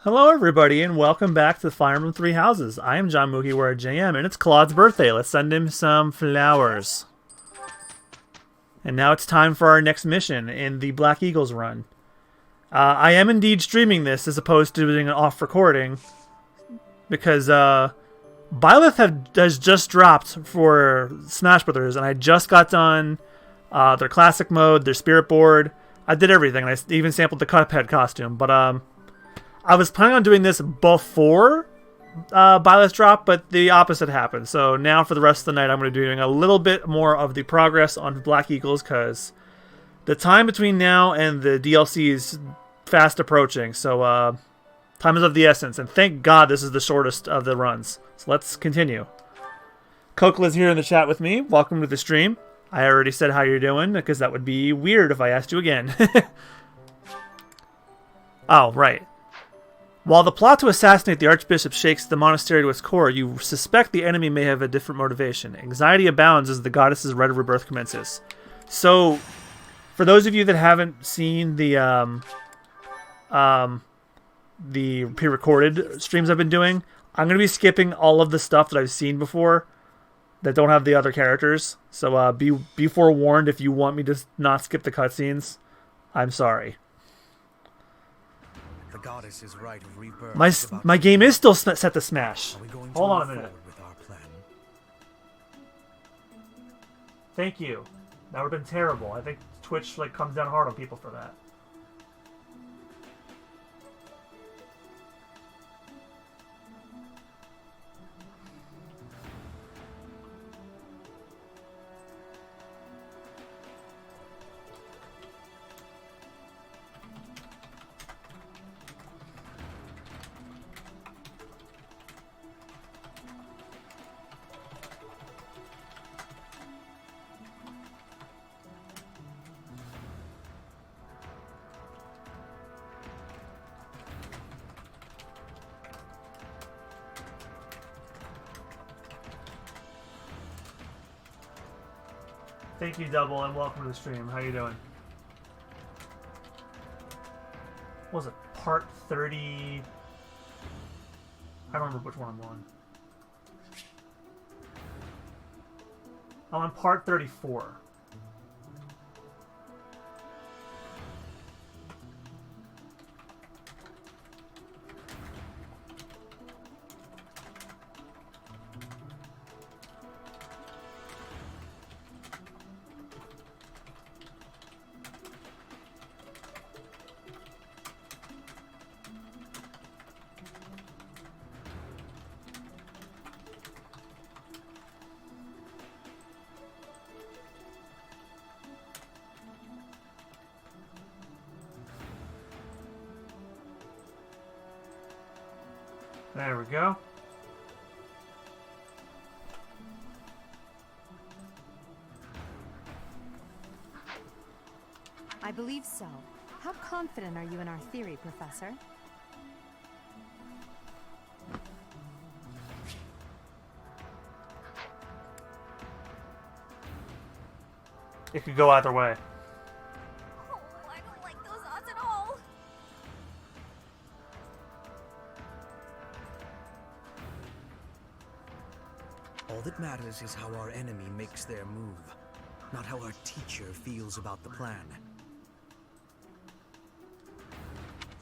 Hello, everybody, and welcome back to Fire Emblem Three Houses. I am John MugiwaraJM, and it's Claude's birthday. Let's send him some flowers. And now it's time for our next mission in the Black Eagles run. I am indeed streaming this as opposed to doing an off recording because Byleth has just dropped for Smash Brothers, and I just got done their classic mode, their spirit board. I did everything, and I even sampled the Cuphead costume, but I was planning on doing this before Byleth drop, but the opposite happened. So now for the rest of the night, I'm going to be doing a little bit more of the progress on Black Eagles because the time between now and the DLC is fast approaching. So time is of the essence, and thank God this is the shortest of the runs. So let's continue. Kokola's here in the chat with me. Welcome to the stream. I already said how you're doing because that would be weird if I asked you again. Oh, right. While the plot to assassinate the Archbishop shakes the monastery to its core, you suspect the enemy may have a different motivation. Anxiety abounds as the goddess's rite of rebirth commences. So, for those of you that haven't seen the pre-recorded streams I've been doing, I'm going to be skipping all of the stuff that I've seen before that don't have the other characters. So be forewarned if you want me to not skip the cutscenes. I'm sorry. The goddess's rite of rebirth. My game is still set to Smash. Hold on a minute. With our plan? Thank you. That would have been terrible. I think Twitch comes down hard on people for that. Thank you, Double, and welcome to the stream. How you doing? What was it? Part 30... I don't remember which one I'm on. I'm on part 34. There we go. I believe so. How confident are you in our theory, Professor? It could go either way. Oh, I don't like those odds at all. All that matters is how our enemy makes their move, not how our teacher feels about the plan.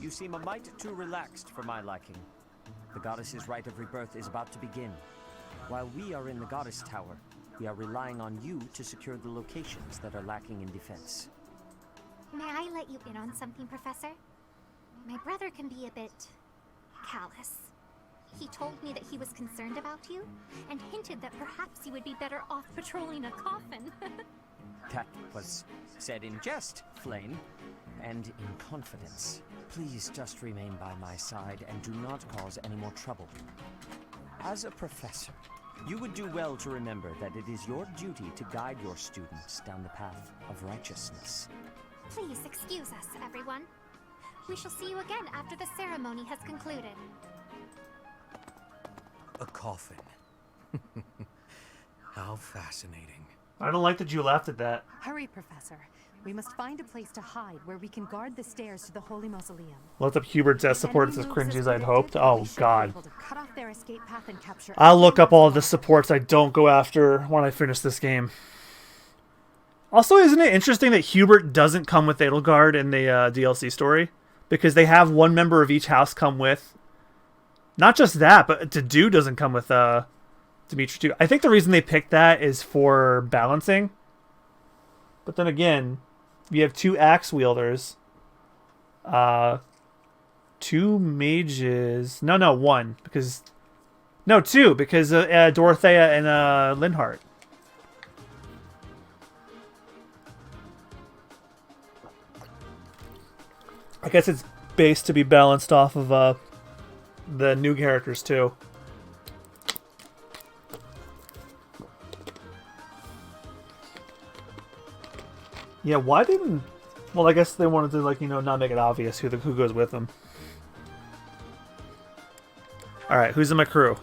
You seem a mite too relaxed for my liking. The goddess's rite of rebirth is about to begin. While we are in the goddess tower, we are relying on you to secure the locations that are lacking in defense. May I let you in on something, Professor? My brother can be a bit callous. He told me that he was concerned about you, and hinted that perhaps you would be better off patrolling a coffin. That was said in jest, Flame, and in confidence. Please just remain by my side and do not cause any more trouble. As a professor, you would do well to remember that it is your duty to guide your students down the path of righteousness. Please excuse us, everyone. We shall see you again after the ceremony has concluded. A coffin. How fascinating. I don't like that you laughed at that. Hurry, Professor. We must find a place to hide where we can guard the stairs to the Holy Mausoleum. Looked up Hubert's S support. It's as cringy as I'd hoped. Oh, God. I'll I'll look up all the supports I don't go after when I finish this game. Also, isn't it interesting that Hubert doesn't come with Edelgard in the DLC story? Because they have one member of each house come with. Not just that, but Dedu doesn't come with Dimitri too. I think the reason they picked that is for balancing. But then again, we have 2 axe wielders. 2 mages. No, 1. Because... No, 2, because Dorothea and Linhardt. I guess it's based to be balanced off of the new characters too. Yeah, why didn't... Well, I guess they wanted to, like, you know, not make it obvious who goes with them. Alright, who's in my crew?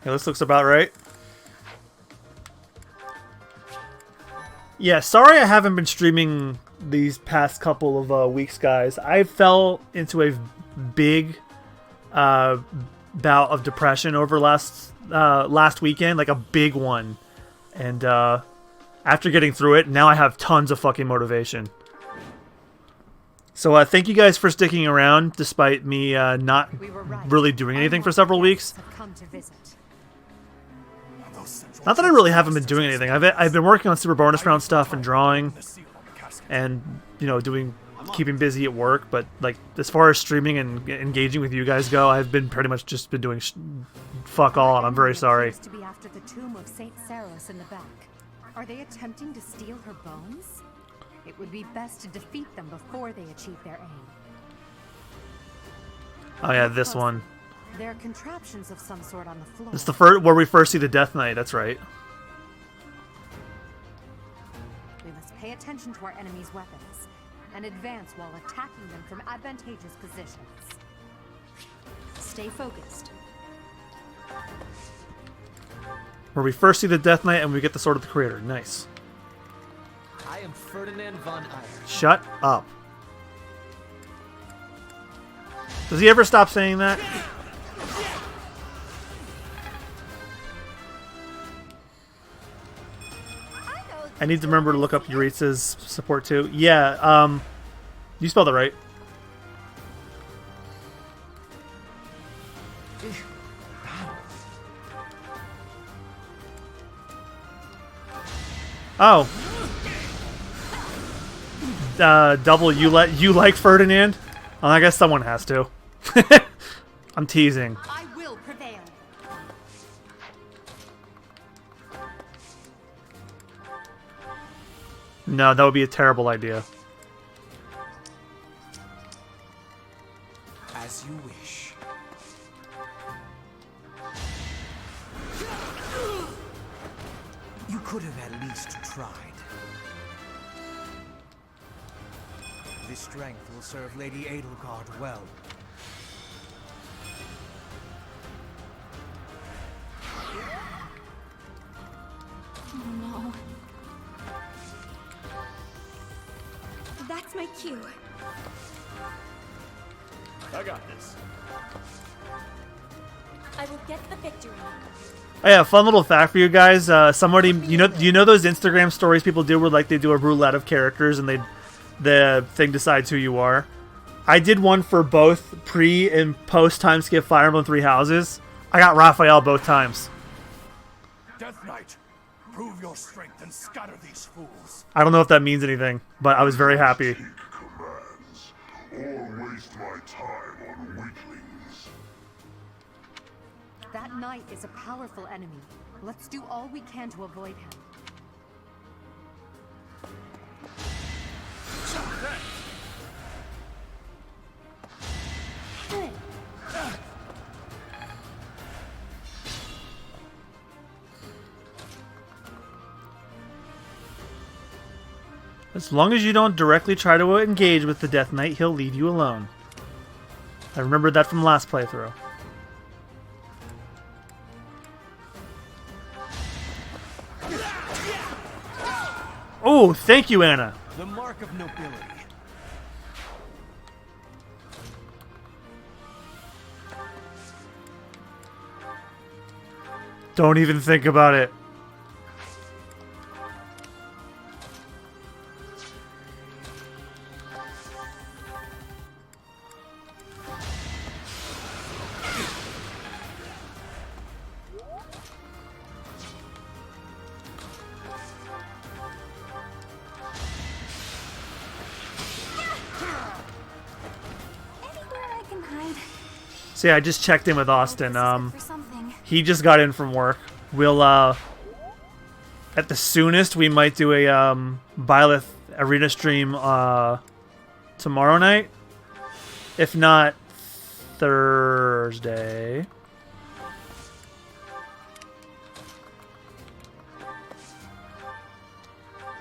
Okay, this looks about right. Yeah, sorry I haven't been streaming these past couple of weeks, guys. I fell into a big bout of depression over last weekend, like a big one. And after getting through it, now I have tons of fucking motivation. So thank you guys for sticking around, despite me not really doing anything for several weeks. Not that I really haven't been doing anything. I've been working on super bonus round stuff and drawing, and you know, keeping busy at work. But like as far as streaming and engaging with you guys go, I've been pretty much just been doing fuck all, and I'm very sorry. To be after the tomb of Saint Saros in the back. Are they attempting to steal her bones? It would be best to defeat them before they achieve their aim. Oh yeah, this one. There are contraptions of some sort on the floor. It's the first where we first see the Death Knight. That's right. We must pay attention to our enemy's weapons and advance while attacking them from advantageous positions. Stay focused. Where we first see the Death Knight and we get the Sword of the Creator. Nice. I am Ferdinand von Eyre. Shut up. Does he ever stop saying that? I need to remember to look up Yuritsa's support too. Yeah, you spelled it right. Oh. Double, you like Ferdinand? Well, I guess someone has to. I'm teasing. I will prevail. No, that would be a terrible idea. As you wish. You could have at least tried. This strength will serve Lady Edelgard well. Oh no. That's my cue. I got this. I will get the victory. Oh yeah, fun little fact for you guys. Somebody, you know those Instagram stories people do where like they do a roulette of characters and the thing decides who you are. I did one for both pre and post time skip Fire Emblem 3 Houses. I got Raphael both times. Death Knight, prove your strength and scatter these fools. I don't know if that means anything, but I was very happy. Commands, or waste my time on weaklings. That knight is a powerful enemy. Let's do all we can to avoid him. As long as you don't directly try to engage with the Death Knight, he'll leave you alone. I remembered that from last playthrough. Oh, thank you, Anna. The mark of nobility. Don't even think about it. So yeah, I just checked in with Austin. He just got in from work. We'll at the soonest we might do a Byleth arena stream tomorrow night. If not Thursday.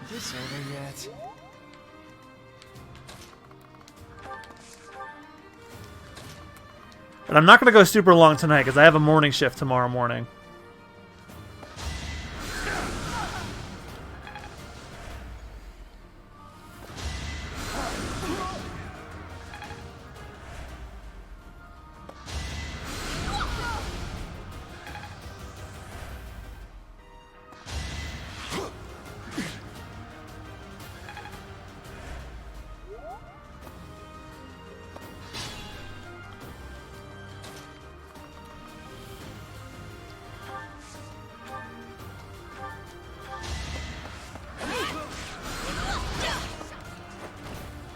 Is this over yet? But I'm not going to go super long tonight because I have a morning shift tomorrow morning.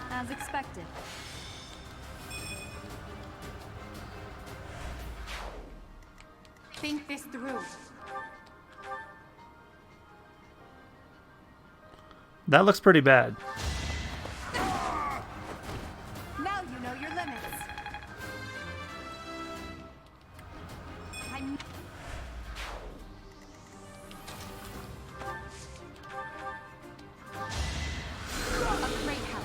As expected. Think this through. That looks pretty bad. Now you know your limits. I'm a great help.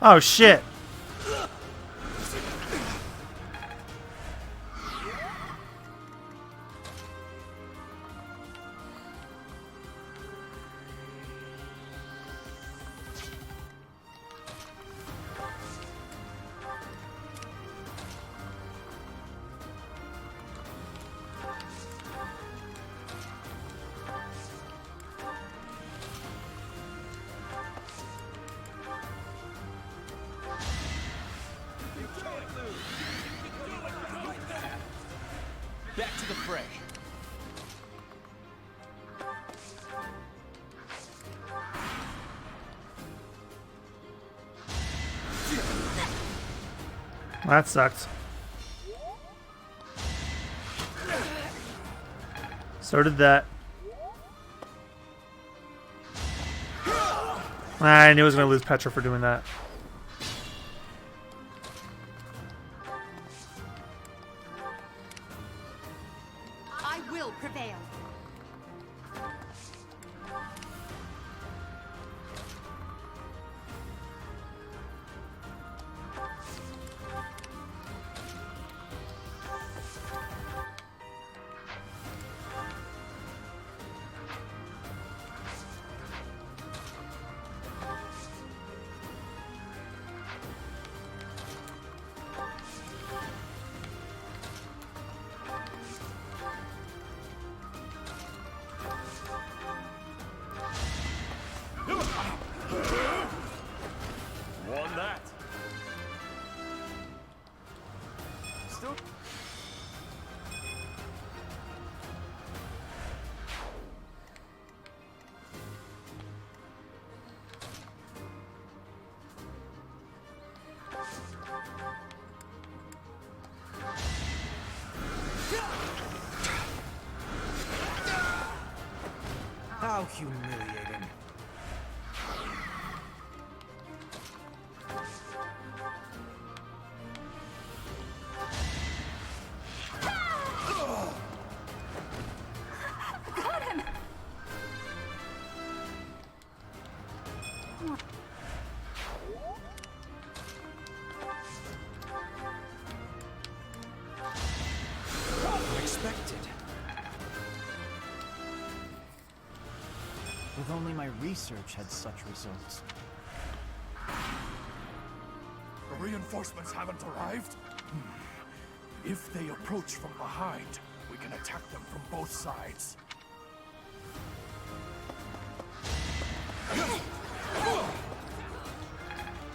Oh shit. Back to the fray. That sucked. So did that. I knew I was going to lose Petra for doing that. I will prevail. Won that. Still. How humiliating. my research had such results. The reinforcements haven't arrived? If they approach from behind, we can attack them from both sides.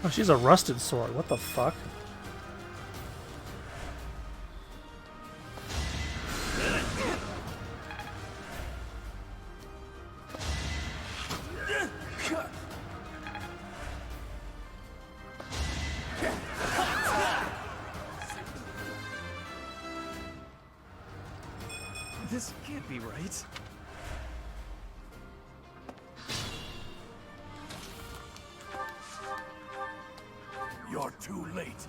Oh, she's a rusted sword. What the fuck? This can't be right. You're too late.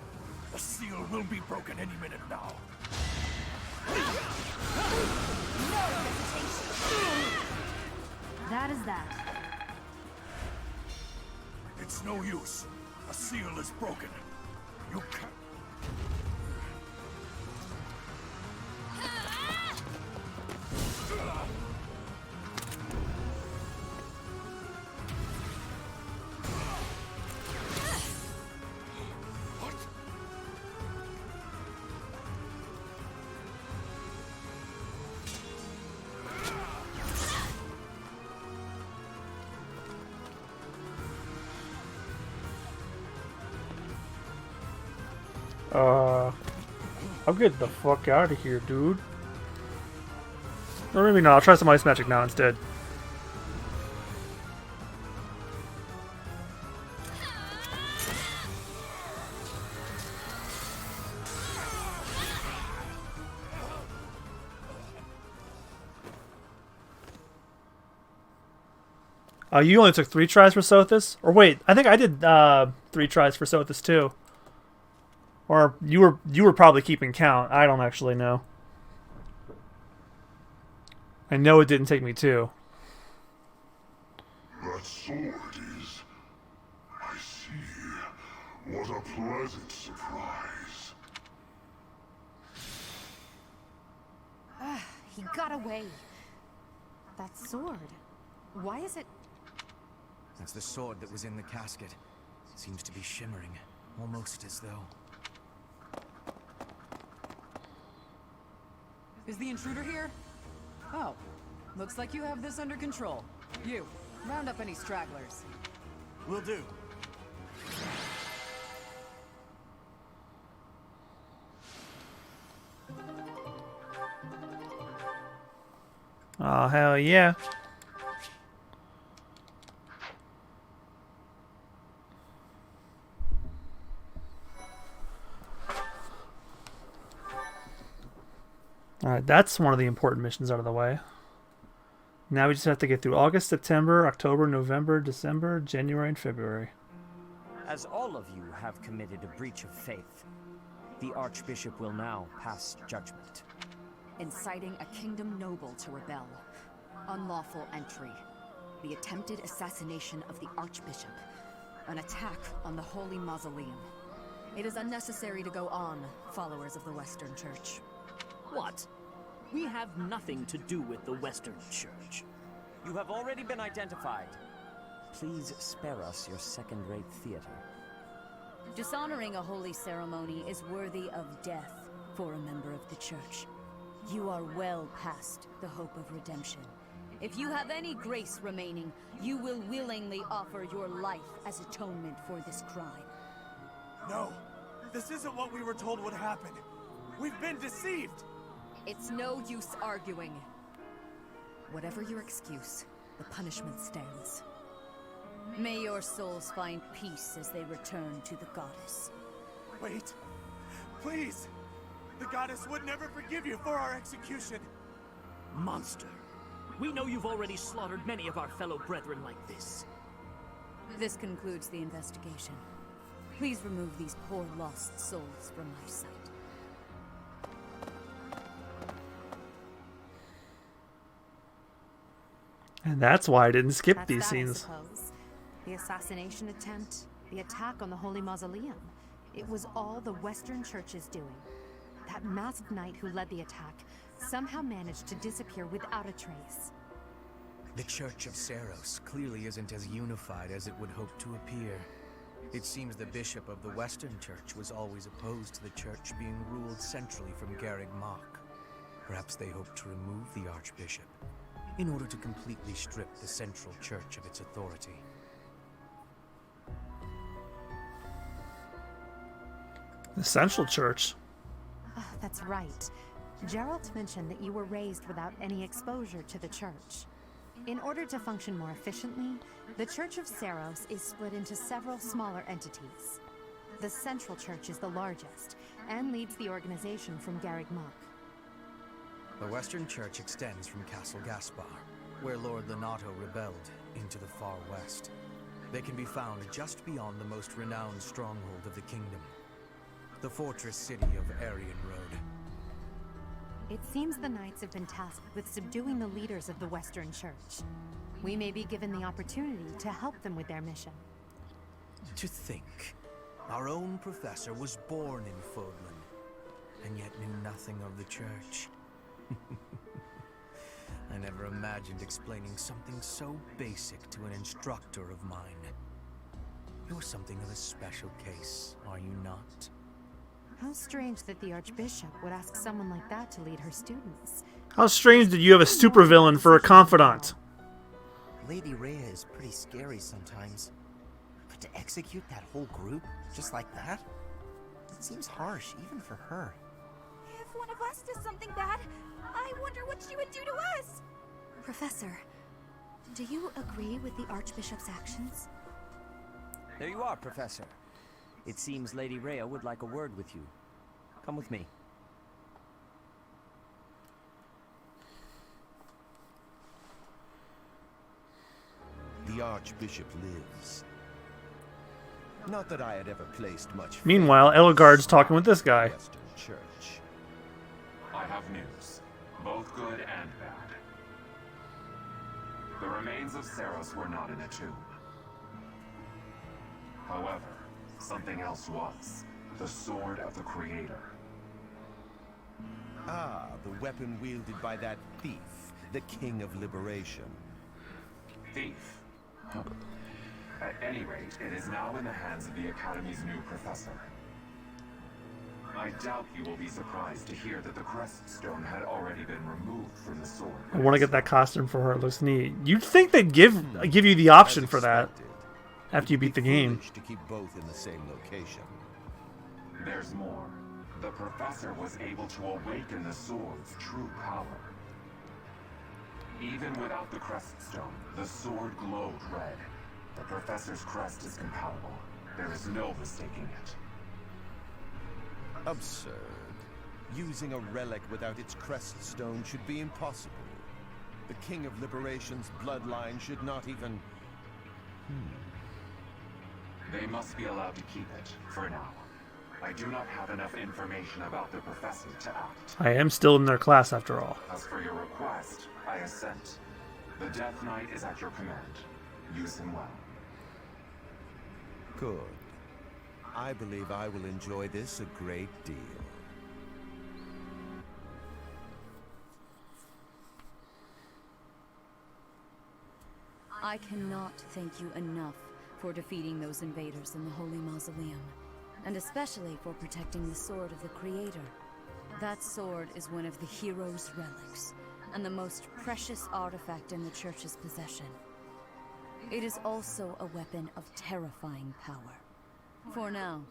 The seal will be broken any minute now. That is that. It's no use. A seal is broken. You can't. I'll get the fuck out of here, dude. Or maybe not. I'll try some ice magic now instead. You only took 3 tries for Sothis? Or wait, I think I did 3 tries for Sothis too. Or you were probably keeping count. I don't actually know. I know it didn't take me 2. That sword is... I see. What a pleasant surprise. He got away. That sword. Why is it... That's the sword that was in the casket. Seems to be shimmering, almost as though... Is the intruder here? Oh, looks like you have this under control. You, round up any stragglers. Will do. Oh, hell yeah. Alright, that's one of the important missions out of the way. Now we just have to get through August, September, October, November, December, January, and February. As all of you have committed a breach of faith, the Archbishop will now pass judgment. Inciting a kingdom noble to rebel. Unlawful entry. The attempted assassination of the Archbishop. An attack on the Holy Mausoleum. It is unnecessary to go on, followers of the Western Church. What? We have nothing to do with the Western Church. You have already been identified. Please spare us your second-rate theater. Dishonoring a holy ceremony is worthy of death for a member of the Church. You are well past the hope of redemption. If you have any grace remaining, you will willingly offer your life as atonement for this crime. No, this isn't what we were told would happen. We've been deceived. It's no use arguing. Whatever your excuse, the punishment stands. May your souls find peace as they return to the goddess. Wait, please. The goddess would never forgive you for our execution. Monster. We know you've already slaughtered many of our fellow brethren like this. This concludes the investigation. Please remove these poor lost souls from my sight. And that's why I didn't skip That's these that, scenes. I suppose. The assassination attempt, the attack on the Holy Mausoleum. It was all the Western Church's doing. That masked knight who led the attack somehow managed to disappear without a trace. The Church of Saros clearly isn't as unified as it would hope to appear. It seems the bishop of the Western Church was always opposed to the church being ruled centrally from Garreg Mach. Perhaps they hope to remove the Archbishop in order to completely strip the Central Church of its authority. The Central Church? Oh, that's right. Geralt mentioned that you were raised without any exposure to the church. In order to function more efficiently, the Church of Saros is split into several smaller entities. The Central Church is the largest, and leads the organization from Garreg Mach. The Western Church extends from Castle Gaspar, where Lord Lonato rebelled, into the far west. They can be found just beyond the most renowned stronghold of the kingdom, the fortress city of Aryan Road. It seems the Knights have been tasked with subduing the leaders of the Western Church. We may be given the opportunity to help them with their mission. To think, our own professor was born in Fodlan, and yet knew nothing of the church. I never imagined explaining something so basic to an instructor of mine. You're something of a special case, are you not? How strange that the Archbishop would ask someone like that to lead her students. How strange that you have a supervillain for a confidant. Lady Rhea is pretty scary sometimes. But to execute that whole group, just like that? It seems harsh, even for her. If one of us does something bad, I wonder what she would do to us! Professor, do you agree with the Archbishop's actions? There you are, Professor. It seems Lady Rhea would like a word with you. Come with me. The Archbishop lives. Not that I had ever placed much faith. Meanwhile, Ellegaard's talking with this guy. Western Church. I have news, both good and bad. The remains of Saros were not in a tomb. However, something else was. The Sword of the Creator. Ah, the weapon wielded by that thief, the King of Liberation. Thief? At any rate, it is now in the hands of the Academy's new professor. I doubt you will be surprised to hear that the crest stone had already been removed from the sword. I want to get that costume for her. It looks neat. You'd think they'd give you the option for that after you beat the game. To keep both in the same location. There's more. The professor was able to awaken the sword's true power. Even without the crest stone, the sword glowed red. The professor's crest is compatible. There is no mistaking it. Absurd. Using a relic without its crest stone should be impossible. The King of Liberation's bloodline should not even... They must be allowed to keep it, for now. I do not have enough information about the professor to act. I am still in their class after all. As for your request, I assent. The Death Knight is at your command. Use him well. Good. I believe I will enjoy this a great deal. I cannot thank you enough for defeating those invaders in the Holy Mausoleum, and especially for protecting the Sword of the Creator. That sword is one of the hero's relics, and the most precious artifact in the Church's possession. It is also a weapon of terrifying power. For now,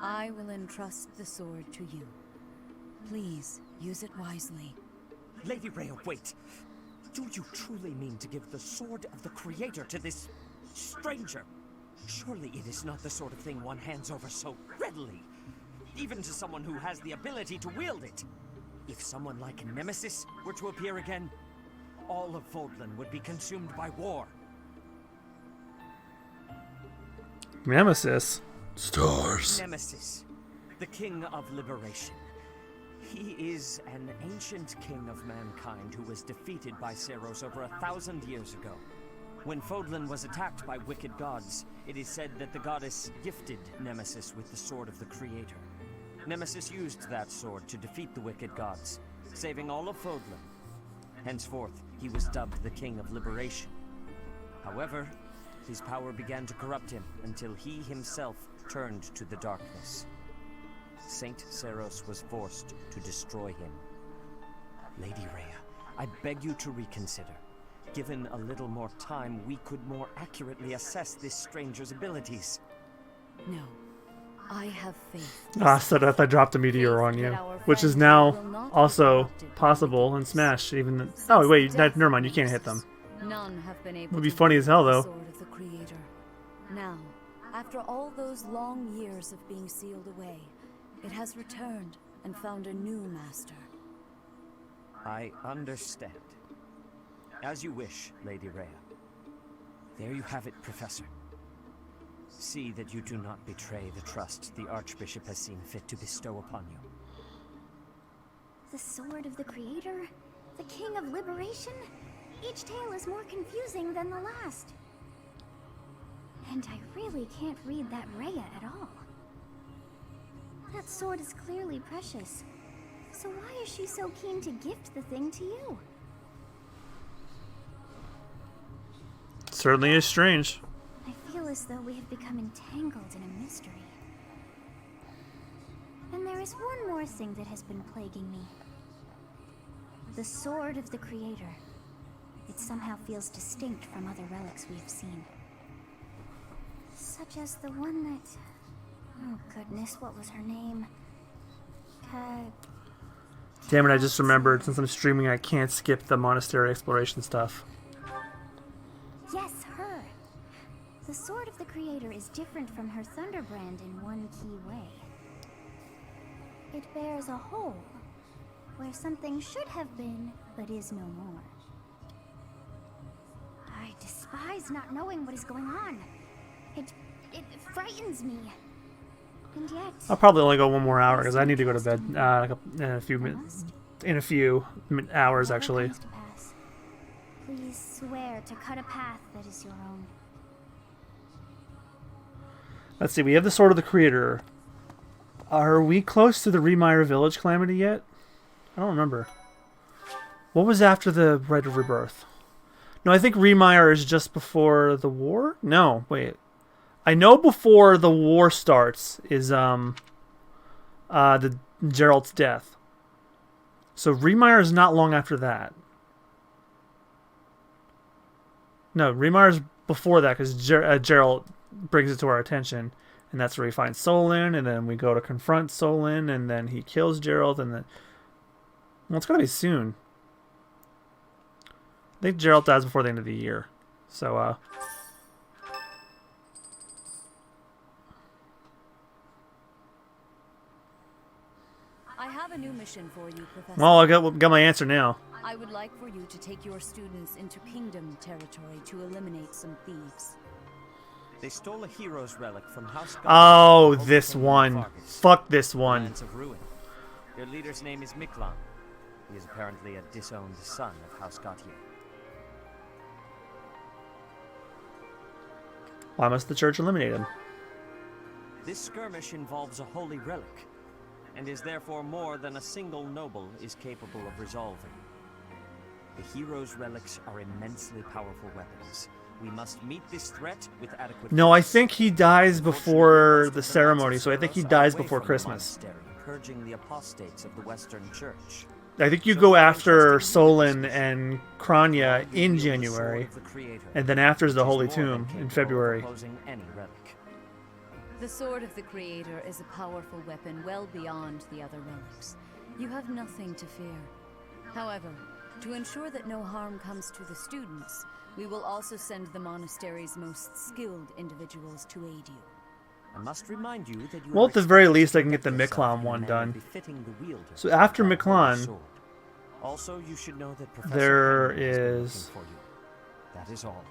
I will entrust the sword to you. Please, use it wisely. Lady Rhea, wait! Do you truly mean to give the Sword of the Creator to this stranger? Surely it is not the sort of thing one hands over so readily, even to someone who has the ability to wield it. If someone like Nemesis were to appear again, all of Fodlan would be consumed by war. Nemesis? Stars. Nemesis, the King of Liberation. He is an ancient king of mankind who was defeated by Saros over 1,000 years ago. When Fodlan was attacked by wicked gods, it is said that the goddess gifted Nemesis with the Sword of the Creator. Nemesis used that sword to defeat the wicked gods, saving all of Fodlan. Henceforth, he was dubbed the King of Liberation. However, his power began to corrupt him until he himself turned to the darkness. Saint Seros was forced to destroy him. Lady Rhea, I beg you to reconsider. Given a little more time, we could more accurately assess this stranger's abilities. No. I have faith. Ah, Seth, I dropped a meteor on you. Which is now also possible in Smash, even the... Oh, wait, never mind, you can't hit them. None have been able Would be to funny as hell, wield the though. sword of the Creator. Now, after all those long years of being sealed away, it has returned and found a new master. I understand. As you wish, Lady Rhea. There you have it, Professor. See that you do not betray the trust the Archbishop has seen fit to bestow upon you. The Sword of the Creator? The King of Liberation? Each tale is more confusing than the last. And I really can't read that Rhea at all. That sword is clearly precious. So why is she so keen to gift the thing to you? Certainly is strange. I feel as though we have become entangled in a mystery. And there is one more thing that has been plaguing me. The Sword of the Creator. It somehow feels distinct from other relics we have seen. Such as the one that... Oh goodness, what was her name? Damn it, I just remembered, since I'm streaming, I can't skip the monastery exploration stuff. Yes, her! The Sword of the Creator is different from her Thunderbrand in one key way. It bears a hole, where something should have been, but is no more. I despise not knowing what is going on. It frightens me. And yet... I'll probably only go one more hour, because I need to go to bed in a few hours, actually. Please swear to cut a path that is your own. Let's see, we have the Sword of the Creator. Are we close to the Remire Village calamity yet? I don't remember. What was after the Rite of Rebirth? No, I think Remire is just before the war? No, wait. I know before the war starts is the Geralt's death. So Remire is not long after that. No, Remire's before that because Geralt brings it to our attention, and that's where we find Solon, and then we go to confront Solon, and then he kills Geralt, and then... Well, it's going to be soon. I think Geralt dies before the end of the year. So, I have a new mission for you, Professor. well, I got my answer now. I would like for you to take your students into Kingdom territory to eliminate some thieves. They stole a hero's relic from House Oh, this one. Fuck this one. Lands of Ruin. Their leader's name is Miklan. He is apparently a disowned son of House Gautier. Why must the church eliminate him? This skirmish involves a holy relic, and is therefore more than a single noble is capable of resolving. The hero's relics are immensely powerful weapons. We must meet this threat with adequate... No, I think he dies before the ceremony, so I think he dies before Christmas. Purging the apostates of the Western Church. I think you go after Solon and Kranya in January, and then after is the Holy Tomb in February. The Sword of the Creator is a powerful weapon well beyond the other relics. You have nothing to fear. However, to ensure that no harm comes to the students, we will also send the monastery's most skilled individuals to aid you. I must remind you that you well, at the very least, I can get the Miklan one done. So after Miklan, also, you should know that there is... That is all.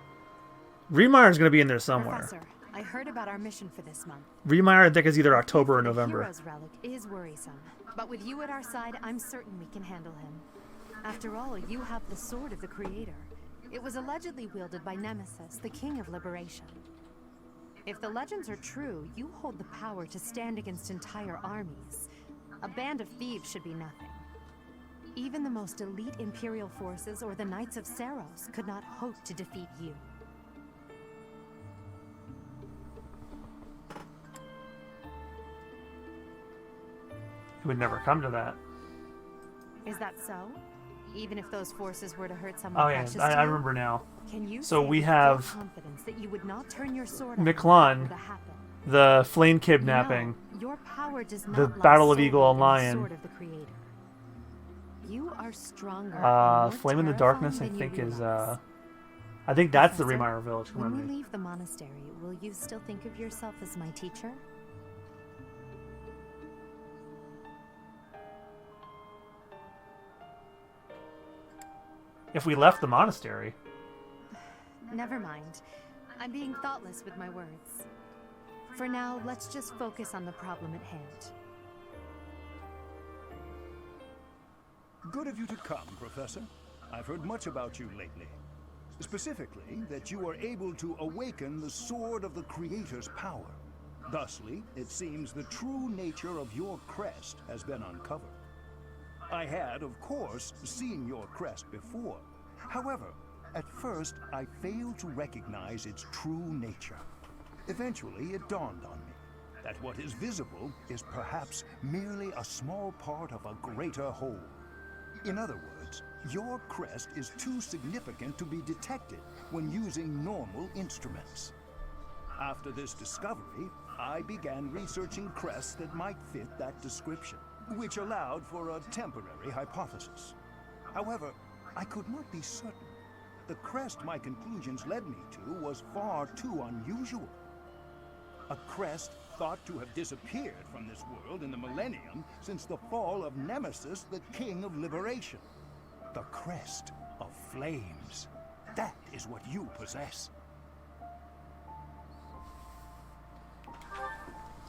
Remire is going to be in there somewhere. Professor, I heard about our mission for this month. Remire, I think, is either October or November. The hero's relic is worrisome, but with you at our side, I'm certain we can handle him. After all, you have the Sword of the Creator. It was allegedly wielded by Nemesis, the King of Liberation. If the legends are true, you hold the power to stand against entire armies. A band of thieves should be nothing. Even the most elite Imperial forces or the Knights of Saros could not hope to defeat you. It would never come to that. Is that so? Even if those forces were to hurt someone Oh yeah, precious to I you? remember now. Can you So say we with have full confidence that you would not turn your sword on McClunn, if that were to happen? the Flame kidnapping, No, your power does not the lie Battle of solely Eagle in the Lion, sword of the Creator. You are stronger and more Flame in the Darkness, I terrifying than think you is, realize. I think that's the Professor, Remire Village when we community. leave the monastery, will you still think of yourself as my teacher? If we left the monastery. Never mind. I'm being thoughtless with my words. For now, let's just focus on the problem at hand. Good of you to come, Professor. I've heard much about you lately. Specifically, that you are able to awaken the Sword of the Creator's power. Thusly, it seems the true nature of your crest has been uncovered. I had, of course, seen your crest before. However, at first, I failed to recognize its true nature. Eventually, it dawned on me that what is visible is perhaps merely a small part of a greater whole. In other words, your crest is too significant to be detected when using normal instruments. After this discovery, I began researching crests that might fit that description, which allowed for a temporary hypothesis. However, I could not be certain. The crest my conclusions led me to was far too unusual. A crest thought to have disappeared from this world in the millennium since the fall of Nemesis, the King of Liberation. The crest of flames. That is what you possess.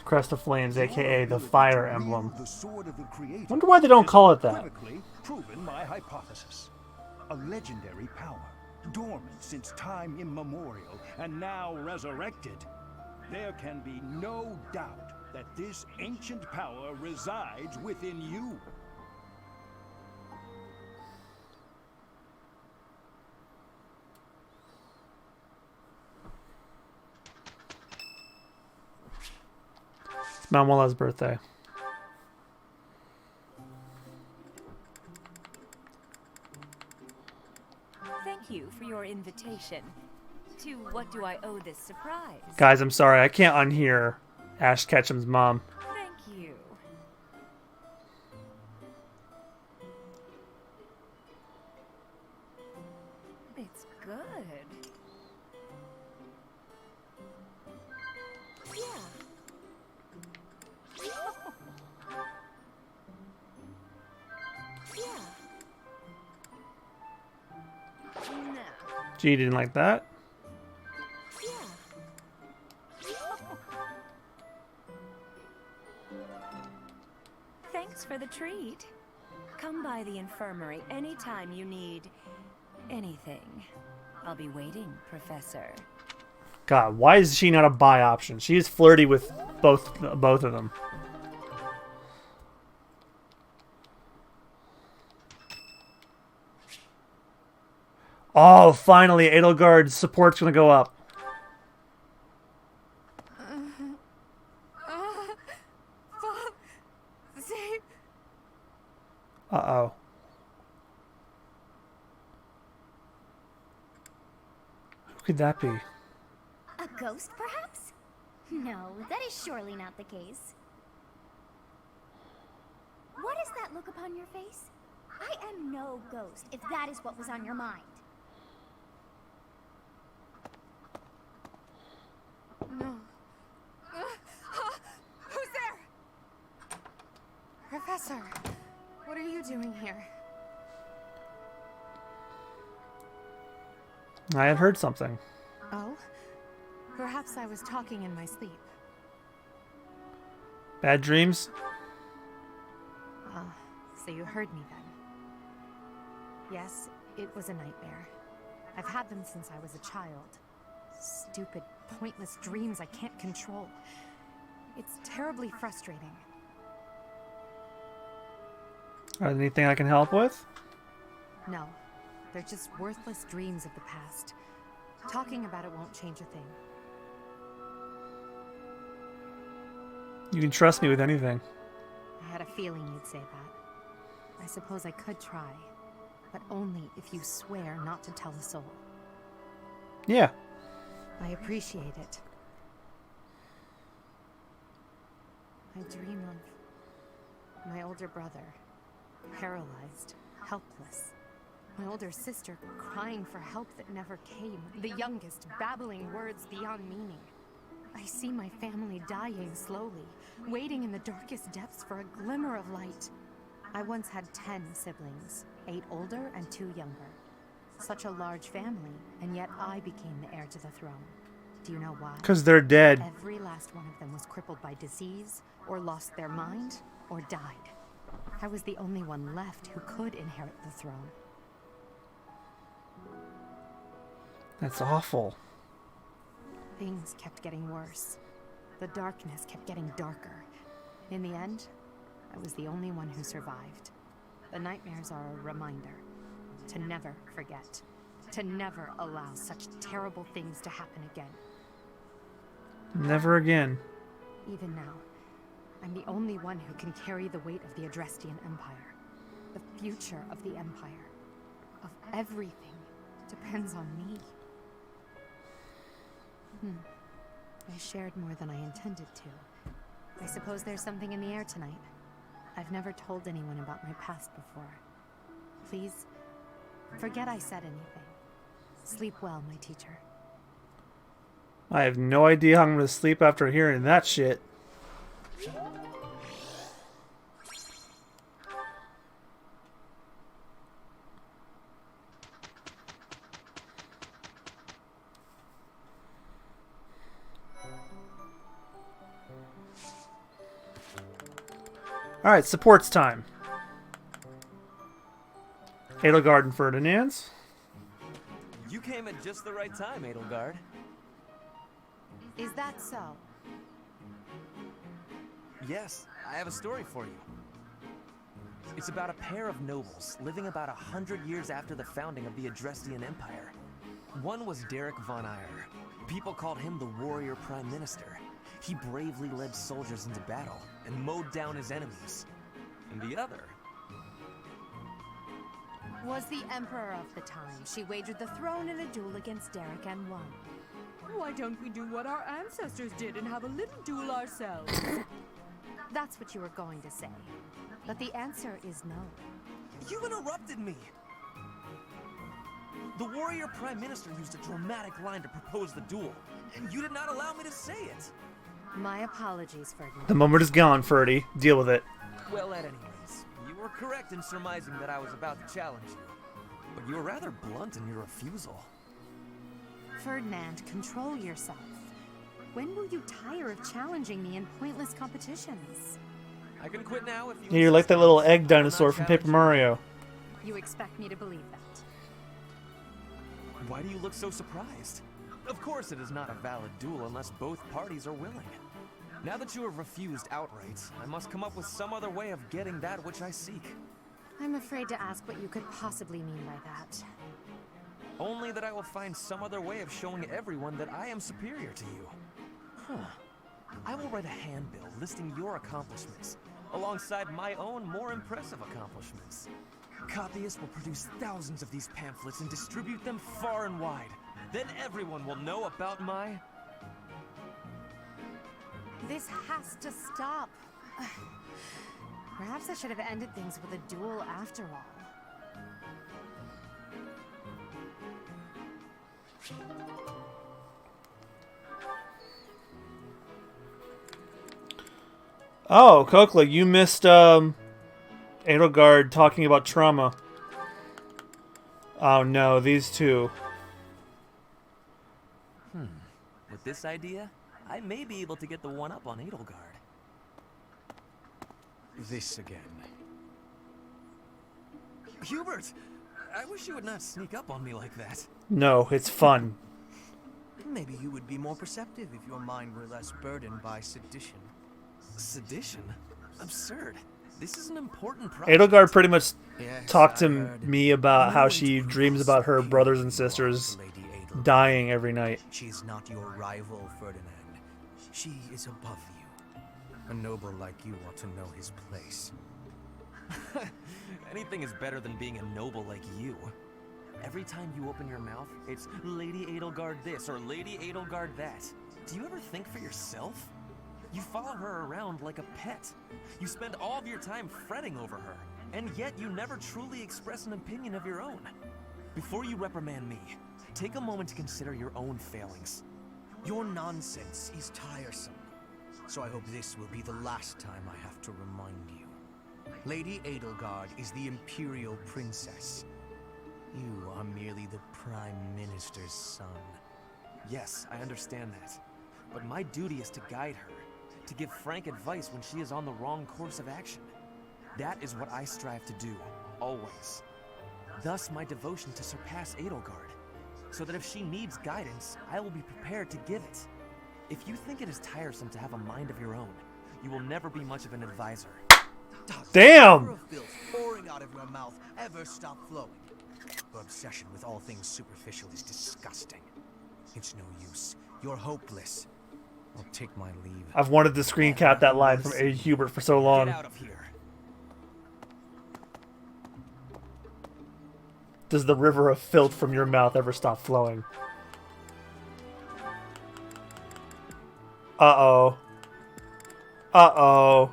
Crest of Flames, aka the Fire Emblem. The Sword of the Creator. Wonder why they don't call it that. Unequivocally proven my hypothesis. A legendary power, dormant since time immemorial, and now resurrected. There can be no doubt that this ancient power resides within you. It's Manuela's birthday. Thank you for your invitation. To what do I owe this surprise? Guys, I'm sorry, I can't unhear Ash Ketchum's mom. Thank you. It's good. Yeah. Yeah. No. Gee, didn't like that. Thanks for the treat. Come by the infirmary anytime you need anything. I'll be waiting, Professor. God, why is she not a buy option? She is flirty with both of them. Oh, finally, Edelgard's support's gonna go up. Uh-oh. Who could that be? A ghost, perhaps? No, that is surely not the case. What is that look upon your face? I am no ghost, if that is what was on your mind. No. Who's there? Professor, what are you doing here? I had heard something. Oh? Perhaps I was talking in my sleep. Bad dreams? Ah, so you heard me then. Yes, it was a nightmare. I've had them since I was a child. Stupid, pointless dreams I can't control. It's terribly frustrating. Are there anything I can help with? No. They're just worthless dreams of the past. Talking about it won't change a thing. You can trust me with anything. I had a feeling you'd say that. I suppose I could try, but only if you swear not to tell a soul. Yeah. I appreciate it. I dream of my older brother, paralyzed, helpless. My older sister crying for help that never came. The youngest babbling words beyond meaning. I see my family dying slowly, waiting in the darkest depths for a glimmer of light. I once had 10 siblings, 8 older and 2 younger. Such a large family, and yet I became the heir to the throne. Do you know why? 'Cause they're dead. Every last one of them was crippled by disease, or lost their mind, or died. I was the only one left who could inherit the throne. That's awful. Things kept getting worse. The darkness kept getting darker. In the end, I was the only one who survived. The nightmares are a reminder to never forget, to never allow such terrible things to happen again. Never again. Even now, I'm the only one who can carry the weight of the Adrestian Empire. The future of the Empire, of everything, depends on me. I shared more than I intended to. I suppose there's something in the air tonight. I've never told anyone about my past before. Please, forget I said anything. Sleep well, my teacher. I have no idea how I'm going to sleep after hearing that shit. Alright, supports time. Edelgard and Ferdinand's. You came at just the right time, Edelgard. Is that so? Yes, I have a story for you. It's about a pair of nobles living about 100 years after the founding of the Adrestian Empire. One was Derek von Eyre. People called him the warrior prime minister. He bravely led soldiers into battle and mowed down his enemies. And the other Was the emperor of the time. She wagered the throne in a duel against Derek and won. Why don't we do what our ancestors did and have a little duel ourselves? That's what you were going to say. But the answer is no. You interrupted me! The warrior prime minister used a dramatic line to propose the duel, and you did not allow me to say it! My apologies, Ferdinand. The moment is gone, Ferdy. Deal with it. Well, at any rate, you were correct in surmising that I was about to challenge you. But you were rather blunt in your refusal. Ferdinand, control yourself. When will you tire of challenging me in pointless competitions? I can quit now if you... Yeah, you're like that little egg dinosaur from Paper Mario. You expect me to believe that? Why do you look so surprised? Of course it is not a valid duel unless both parties are willing. Now that you have refused outright, I must come up with some other way of getting that which I seek. I'm afraid to ask what you could possibly mean by that. Only that I will find some other way of showing everyone that I am superior to you. I will write a handbill listing your accomplishments, alongside my own more impressive accomplishments. Copyists will produce thousands of these pamphlets and distribute them far and wide. Then everyone will know about my... This has to stop. Perhaps I should have ended things with a duel after all. Oh, Kokla, you missed Edelgard talking about trauma. Oh no, these two. With this idea, I may be able to get the one up on Edelgard. This again. Hubert! I wish you would not sneak up on me like that. No, it's fun. Maybe you would be more perceptive if your mind were less burdened by sedition. Sedition? Absurd. This is an important project. Edelgard pretty much Yes, talked to I heard. me about how No she one dreams about her brothers and sisters dying every night. She's not your rival, Ferdinand. She is above you. A noble like you ought to know his place. Anything is better than being a noble like you. Every time you open your mouth, it's Lady Edelgard this or Lady Edelgard that. Do you ever think for yourself? You follow her around like a pet. You spend all of your time fretting over her, and yet you never truly express an opinion of your own. Before you reprimand me, take a moment to consider your own failings. Your nonsense is tiresome, so I hope this will be the last time I have to remind you. Lady Edelgard is the Imperial Princess. You are merely the Prime Minister's son. Yes, I understand that. But my duty is to guide her, to give frank advice when she is on the wrong course of action. That is what I strive to do, always. Thus my devotion to surpass Edelgard, so that if she needs guidance, I will be prepared to give it. If you think it is tiresome to have a mind of your own, you will never be much of an advisor. Damn! Does the river of filth pouring out of your mouth ever stop flowing? Your obsession with all things superficial is disgusting. It's no use. You're hopeless. I'll take my leave. I've wanted to screen cap that line from A. Hubert for so long. Get out of here. Does the river of filth from your mouth ever stop flowing? Uh-oh. Uh-oh.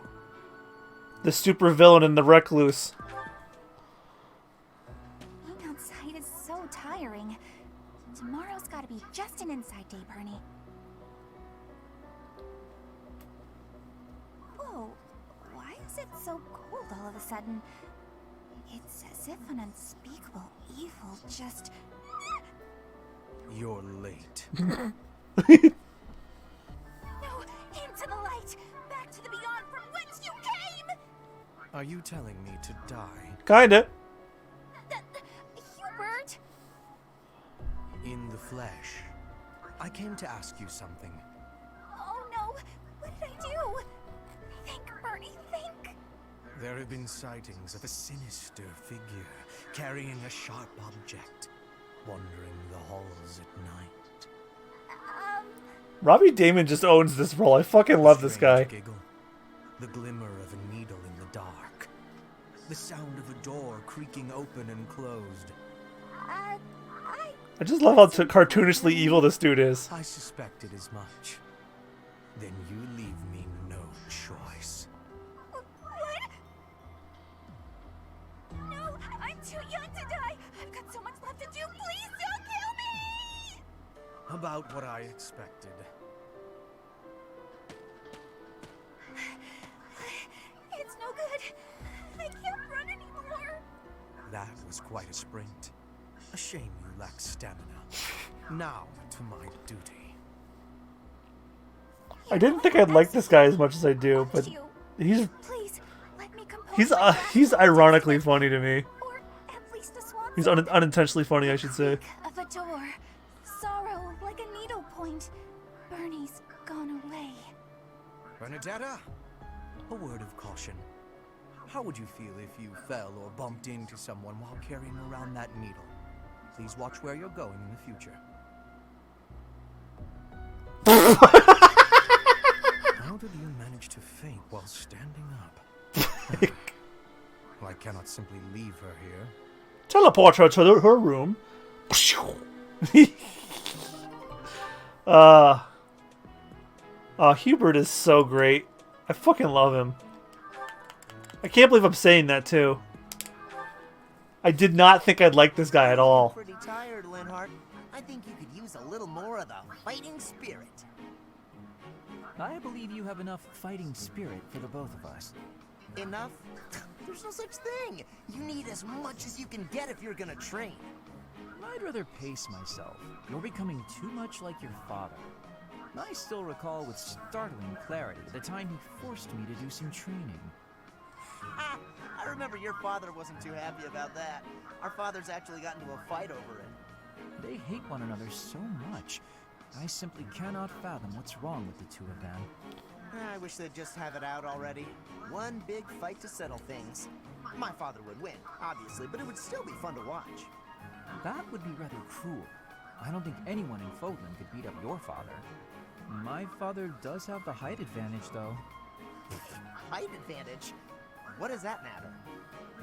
The supervillain and the recluse. Being outside is so tiring. Tomorrow's gotta be just an inside day, Bernie. Whoa, why is it so cold all of a sudden? It's as if an unspeakable evil just... You're late. No! Into the light! Back to the beyond from whence you came! Are you telling me to die? Kinda. Hubert! In the flesh. I came to ask you something. Oh no! What did I do? Think, Bernie, think! There have been sightings of a sinister figure carrying a sharp object, wandering the halls at night. Robbie Damon just owns this role. I fucking love this guy. Giggle, the glimmer of a needle in the dark, the sound of a door creaking open and closed. I just love how cartoonishly evil this dude is. I suspected as much. Then you leave me no choice. What? No, I'm too young to die. I've got so much left to do. Please don't kill me! About what I expected. It's no good. I can't run anymore. That was quite a sprint. A shame you lack stamina. Now to my duty. I didn't think I'd like this guy as much as I do, but he's Please, let me compose he's ironically funny to me. Or at least a swan He's unintentionally funny, I should say. of a door. Sorrow like a needle point. Bernie's gone away. Bernadetta, a word of caution. How would you feel if you fell or bumped into someone while carrying around that needle? Please watch where you're going in the future. How did you manage to faint while standing up? Well, I cannot simply leave her here. Teleport her to her room. Hubert is so great. I fucking love him. I can't believe I'm saying that too. I did not think I'd like this guy at all. Pretty tired, Linhart. I think you could use a little more of the fighting spirit. I believe you have enough fighting spirit for the both of us. Enough? There's no such thing. You need as much as you can get if you're gonna train. I'd rather pace myself. You're becoming too much like your father. I still recall with startling clarity the time he forced me to do some training. I remember your father wasn't too happy about that. Our fathers actually got into a fight over it. They hate one another so much. I simply cannot fathom what's wrong with the two of them. I wish they'd just have it out already. One big fight to settle things. My father would win, obviously, but it would still be fun to watch. That would be rather cruel. I don't think anyone in Fodlan could beat up your father. My father does have the height advantage, though. Height advantage? What does that matter?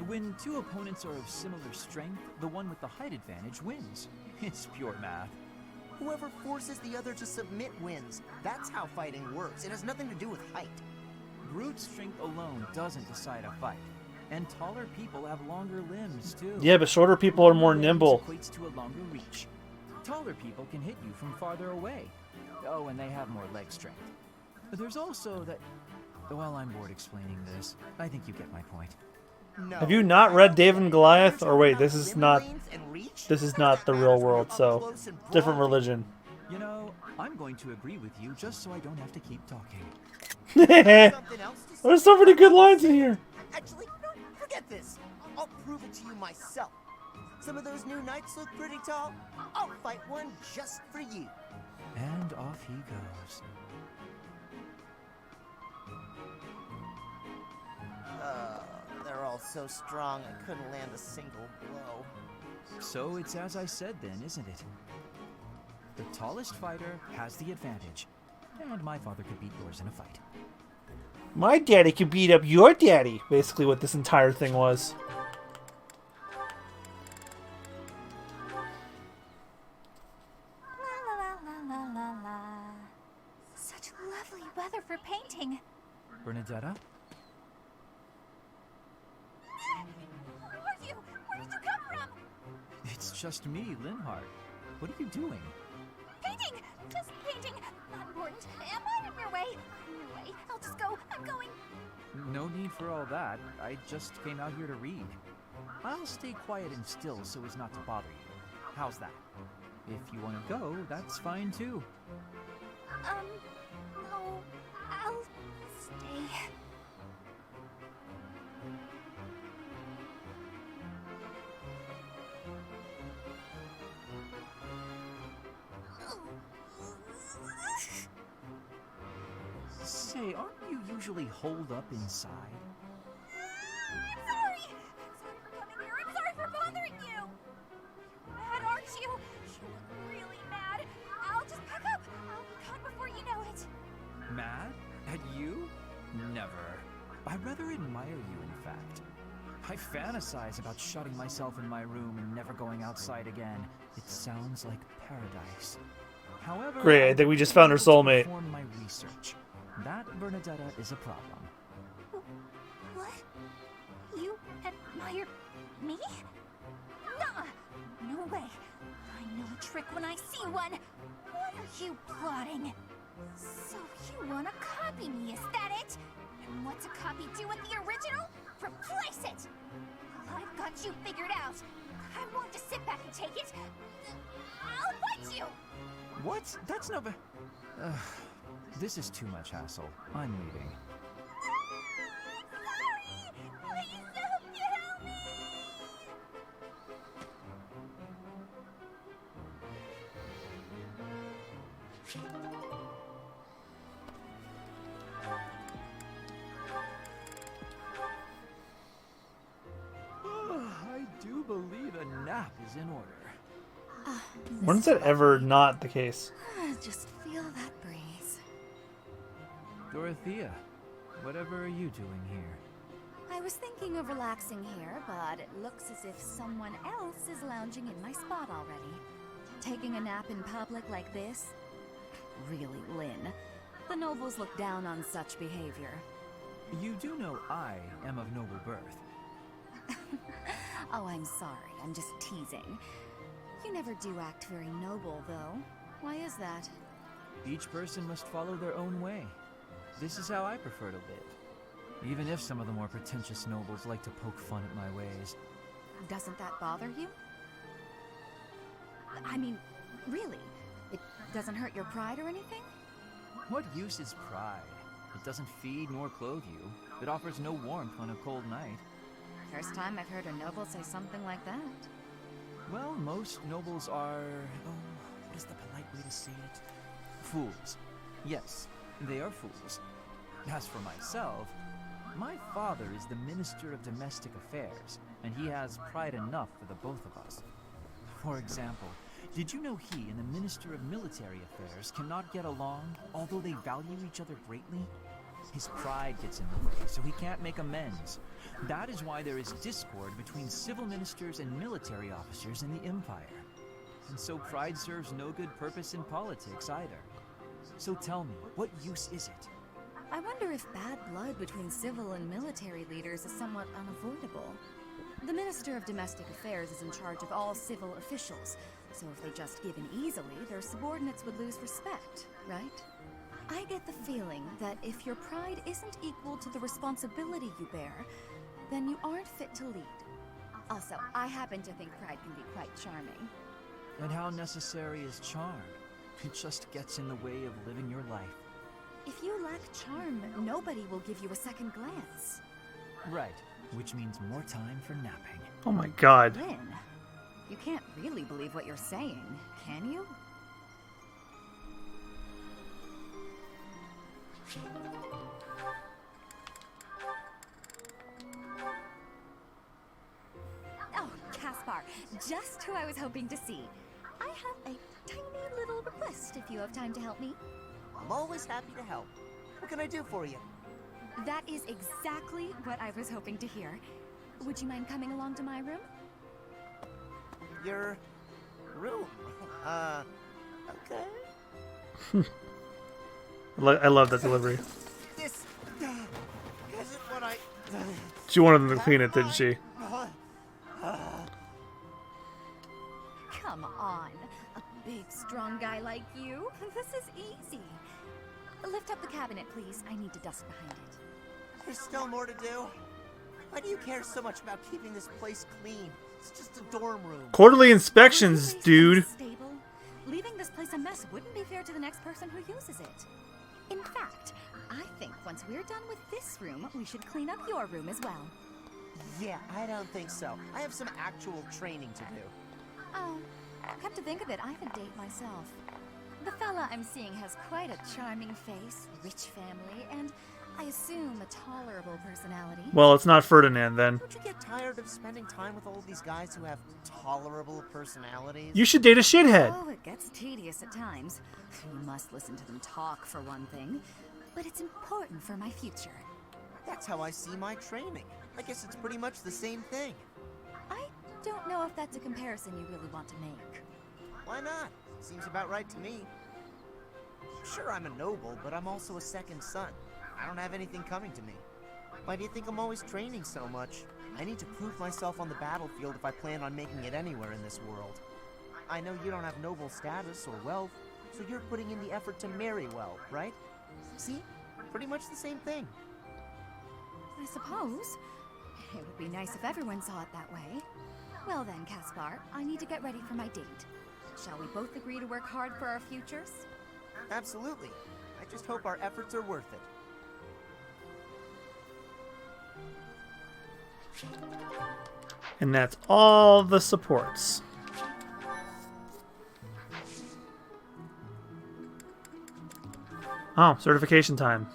When two opponents are of similar strength, the one with the height advantage wins. It's pure math. Whoever forces the other to submit wins. That's how fighting works. It has nothing to do with height. Brute strength alone doesn't decide a fight. And taller people have longer limbs, too. Yeah, but shorter people are more nimble. Equates to a longer reach. Taller people can hit you from farther away. Oh, and they have more leg strength. There's also that... Well, I'm bored explaining this. I think you get my point. No. Have you not read David and Goliath? Or wait, this is not the real world, so different religion. You know, I'm going to agree with you just so I don't have to keep talking. There's so many good lines in here. Actually, no, forget this. I'll prove it to you myself. Some of those new knights look pretty tall. I'll fight one just for you. And off he goes. They're all so strong I couldn't land a single blow. So it's as I said then, isn't it? The tallest fighter has the advantage. And my father could beat yours in a fight. My daddy could beat up your daddy. Basically what this entire thing was. La la la la la la. Such lovely weather for painting. Bernadetta? Who are you? Where did you come from? It's just me, Linhart. What are you doing? Painting! Just painting. Not important. Am I in your way? No way. I'll just go. I'm going. No need for all that. I just came out here to read. I'll stay quiet and still so as not to bother you. How's that? If you want to go, that's fine too. No. I'll stay. Say, aren't you usually holed up inside? I'm sorry! I'm sorry for coming here. I'm sorry for bothering you! Mad, aren't you? You look really mad. I'll just pack up. I'll be gone before you know it. Mad? At you? Never. I rather admire you, in fact. I fantasize about shutting myself in my room and never going outside again. It sounds like paradise. However, Great, I think we just found our soulmate. Perform my research. That, Bernadetta, is a problem. What? You admire me? Nuh-uh. No way. I know a trick when I see one. What are you plotting? So you want to copy me, is that it? And what's a copy do with the original? Replace it! Well, I've got you figured out. I won't just sit back and take it. I'll fight you! What? That's no... This is too much hassle. I'm leaving. Sorry! Please don't kill me! I do believe a nap is in order. When is that ever not the case? Just feel that breeze. Dorothea, whatever are you doing here? I was thinking of relaxing here, but it looks as if someone else is lounging in my spot already. Taking a nap in public like this? Really, Lynn, the nobles look down on such behavior. You do know I am of noble birth. Oh, I'm sorry. I'm just teasing. You never do act very noble, though. Why is that? Each person must follow their own way. This is how I prefer to live. Even if some of the more pretentious nobles like to poke fun at my ways. Doesn't that bother you? I mean, really? It doesn't hurt your pride or anything? What use is pride? It doesn't feed nor clothe you. It offers no warmth on a cold night. First time I've heard a noble say something like that. Well, most nobles are... Oh, what is the polite way to say it? Fools. Yes, they are fools. As for myself, my father is the Minister of Domestic Affairs, and he has pride enough for the both of us. For example, did you know he and the Minister of Military Affairs cannot get along, although they value each other greatly? His pride gets in the way, so he can't make amends. That is why there is discord between civil ministers and military officers in the Empire. And so pride serves no good purpose in politics either. So tell me, what use is it? I wonder if bad blood between civil and military leaders is somewhat unavoidable. The Minister of Domestic Affairs is in charge of all civil officials, so if they just give in easily, their subordinates would lose respect, right? I get the feeling that if your pride isn't equal to the responsibility you bear, then you aren't fit to lead. Also, I happen to think pride can be quite charming. And how necessary is charm? It just gets in the way of living your life. If you lack charm, nobody will give you a second glance. Right, which means more time for napping. Oh my god. Lynn, you can't really believe what you're saying, can you? Oh, Caspar, just who I was hoping to see. I have a tiny little request if you have time to help me. I'm always happy to help. What can I do for you? That is exactly what I was hoping to hear. Would you mind coming along to my room? Your room? Okay. I love that delivery. This isn't what I... She wanted them to clean it, didn't she? Come on. A big, strong guy like you? This is easy. Lift up the cabinet, please. I need to dust behind it. There's still more to do. Why do you care so much about keeping this place clean? It's just a dorm room. Quarterly inspections, dude. Stable. Leaving this place a mess wouldn't be fair to the next person who uses it. In fact, I think once we're done with this room, we should clean up your room as well. Yeah, I don't think so. I have some actual training to do. Oh, come to think of it, I have a date myself. The fella I'm seeing has quite a charming face, rich family, and I assume a tolerable personality. Well, it's not Ferdinand then. Don't you get tired of spending time with all of these guys who have tolerable personalities? You should date a shithead. Oh, it gets tedious at times. You must listen to them talk, for one thing. But it's important for my future. That's how I see my training. I guess it's pretty much the same thing. I don't know if that's a comparison you really want to make. Why not? Seems about right to me. Sure, I'm a noble, but I'm also a second son. I don't have anything coming to me. Why do you think I'm always training so much? I need to prove myself on the battlefield if I plan on making it anywhere in this world. I know you don't have noble status or wealth, so you're putting in the effort to marry well, right? See? Pretty much the same thing. I suppose. It would be nice if everyone saw it that way. Well then, Caspar, I need to get ready for my date. Shall we both agree to work hard for our futures? Absolutely. I just hope our efforts are worth it. And that's all the supports. Oh, certification time.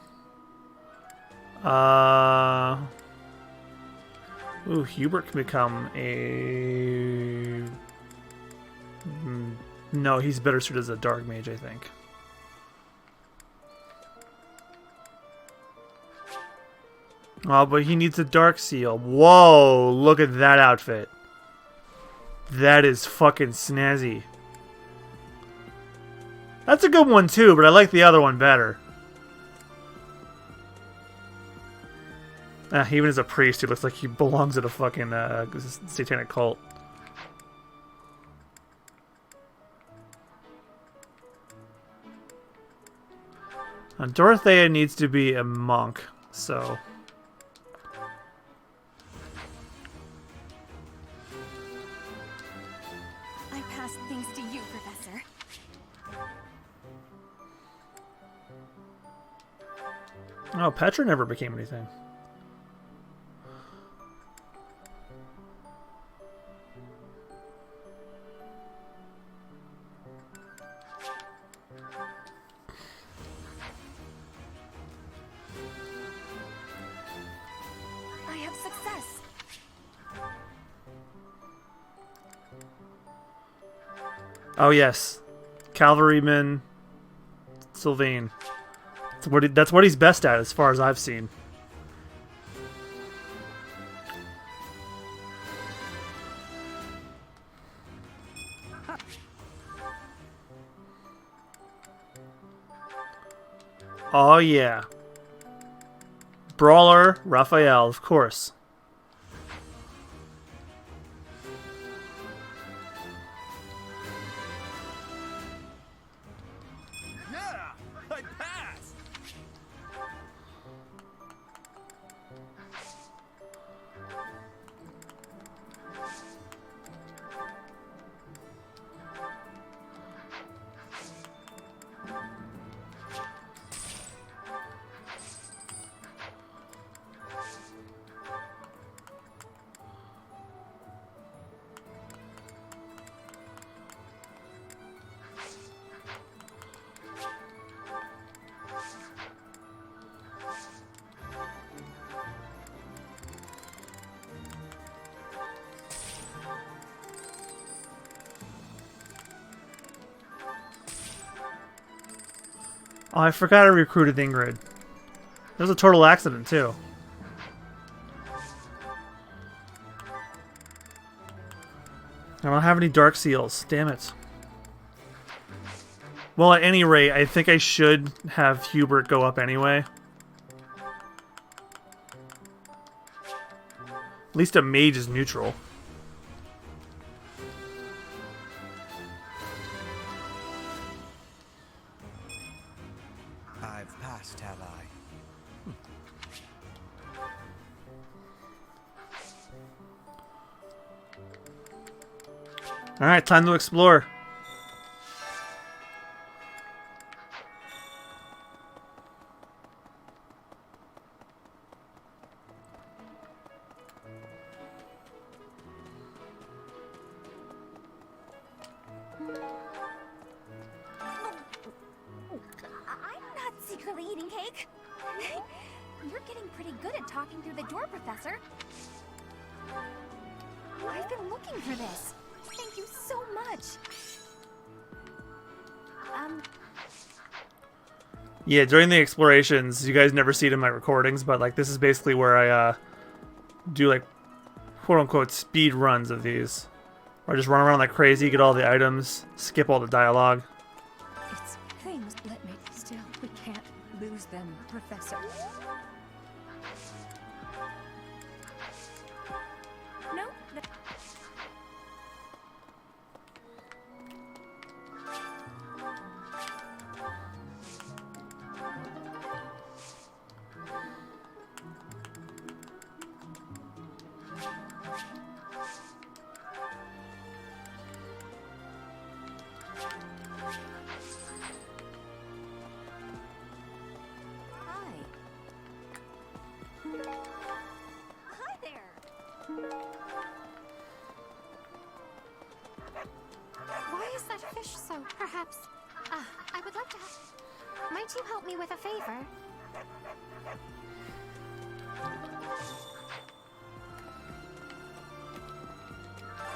Ooh, Hubert can become a... No, he's better suited as a dark mage, I think. Oh, but he needs a dark seal. Whoa, look at that outfit. That is fucking snazzy. That's a good one too, but I like the other one better. Even as a priest, he looks like he belongs in a fucking satanic cult. Dorothea needs to be a monk, so... I passed things to you, Professor. Oh, Petra never became anything. success. Oh yes, Cavalryman Sylvain. That's what he's best at, as far as I've seen. Oh yeah, Brawler Raphael, of course. Yeah, I passed. Oh, I forgot I recruited Ingrid. It was a total accident, too. I don't have any Dark Seals. Damn it. Well, at any rate, I think I should have Hubert go up anyway. At least a mage is neutral. I've passed, have I? Alright, time to explore. I'm not secretly eating cake. You're getting pretty good at talking through the door, Professor. I've been looking for this. Thank you so much. Yeah, during the explorations, you guys never see it in my recordings, but like this is basically where I do like quote-unquote speed runs of these. Where I just run around like crazy, get all the items, skip all the dialogue. It's things let me still. We can't lose them, Professor. No. Hi there. Why is that fish so? Perhaps. I would like to have. Might you help me with a favor?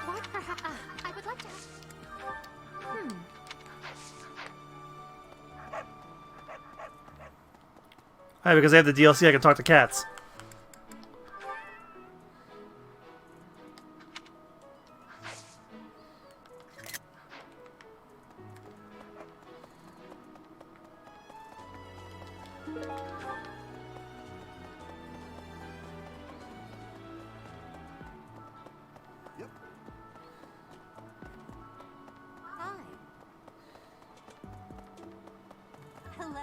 What? Perhaps. I would like to. Hi, because I have the DLC, I can talk to cats. Hi. Hello.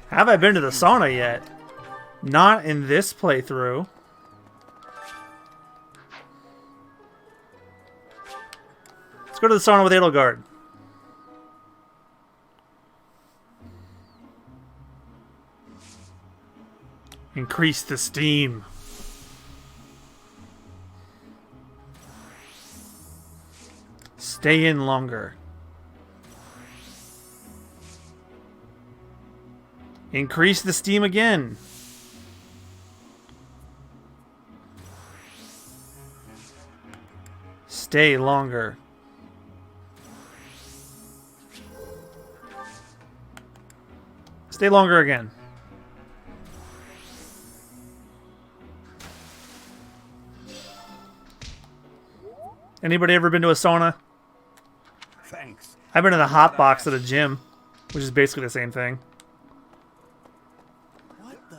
Have I been to the sauna yet? Not in this playthrough. Let's go to the sauna with Edelgard. Increase the steam. Stay in longer. Increase the steam again. Stay longer. Stay longer again. Anybody ever been to a sauna? Thanks. I've been in the hot box at a gym, which is basically the same thing. What the?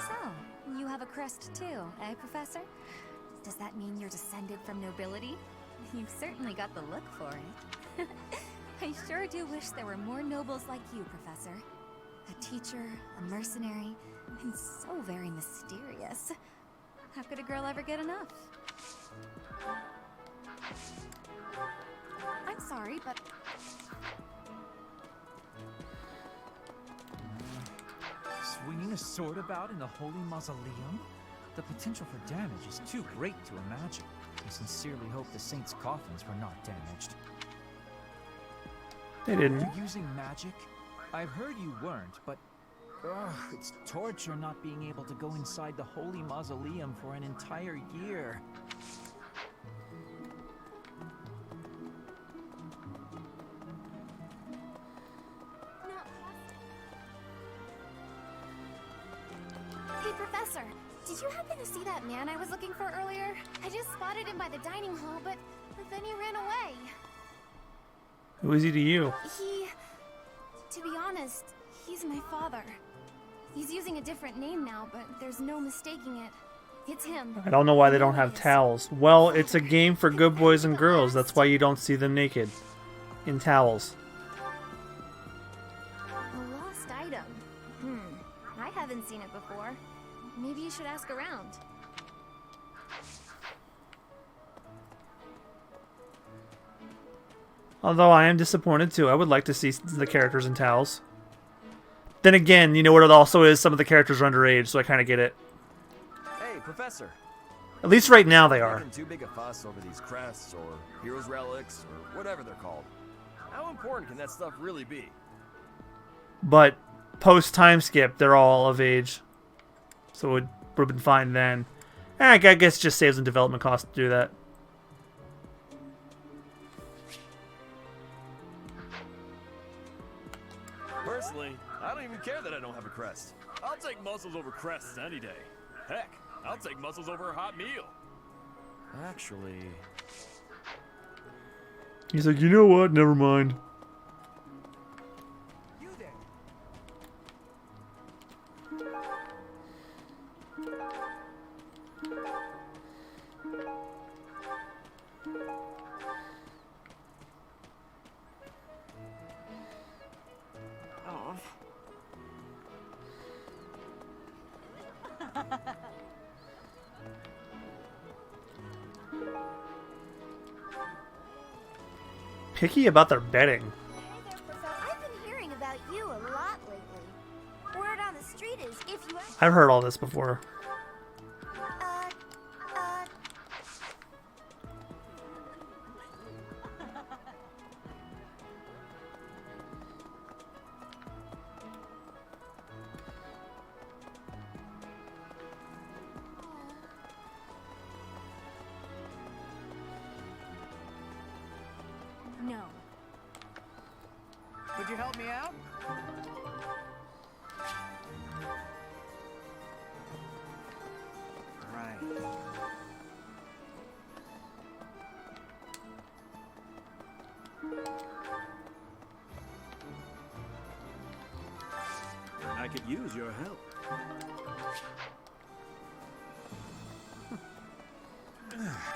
So, you have a crest too, eh, Professor? Does that mean you're descended from nobility? You've certainly got the look for it. I sure do wish there were more nobles like you, Professor. A teacher, a mercenary, and so very mysterious. How could a girl ever get enough? I'm sorry, but... Swinging a sword about in the Holy Mausoleum? The potential for damage is too great to imagine. I sincerely hope the saints' coffins were not damaged. They didn't. You're using magic? I've heard you weren't, but... it's torture not being able to go inside the Holy Mausoleum for an entire year. Hey, Professor, did you happen to see that man I was looking for earlier? I just spotted him by the dining hall, but then he ran away. Who is he to you? To be honest, he's my father. He's using a different name now, but there's no mistaking it. It's him. I don't know why they don't have towels. Well, it's a game for good boys and girls. That's why you don't see them naked. In towels. A lost item. I haven't seen it before. Maybe you should ask around. Although I am disappointed too. I would like to see the characters in towels. Then again, you know what it also is? Some of the characters are underage, so I kind of get it. Hey, Professor. At least right now they are. Making too big a fuss over these crests or heroes relics or whatever they're called. How important can that stuff really be? But post time skip, they're all of age. So it would have been fine then. I guess it just saves them development costs to do that. Personally, I don't even care that I don't have a crest. I'll take muscles over crests any day. Heck, I'll take muscles over a hot meal. Actually... He's like, you know what? Never mind. Picky about their bedding. I've been hearing about you a lot lately. Word on the street is if you... I've heard all this before. No. Could you help me out? Right. I could use your help.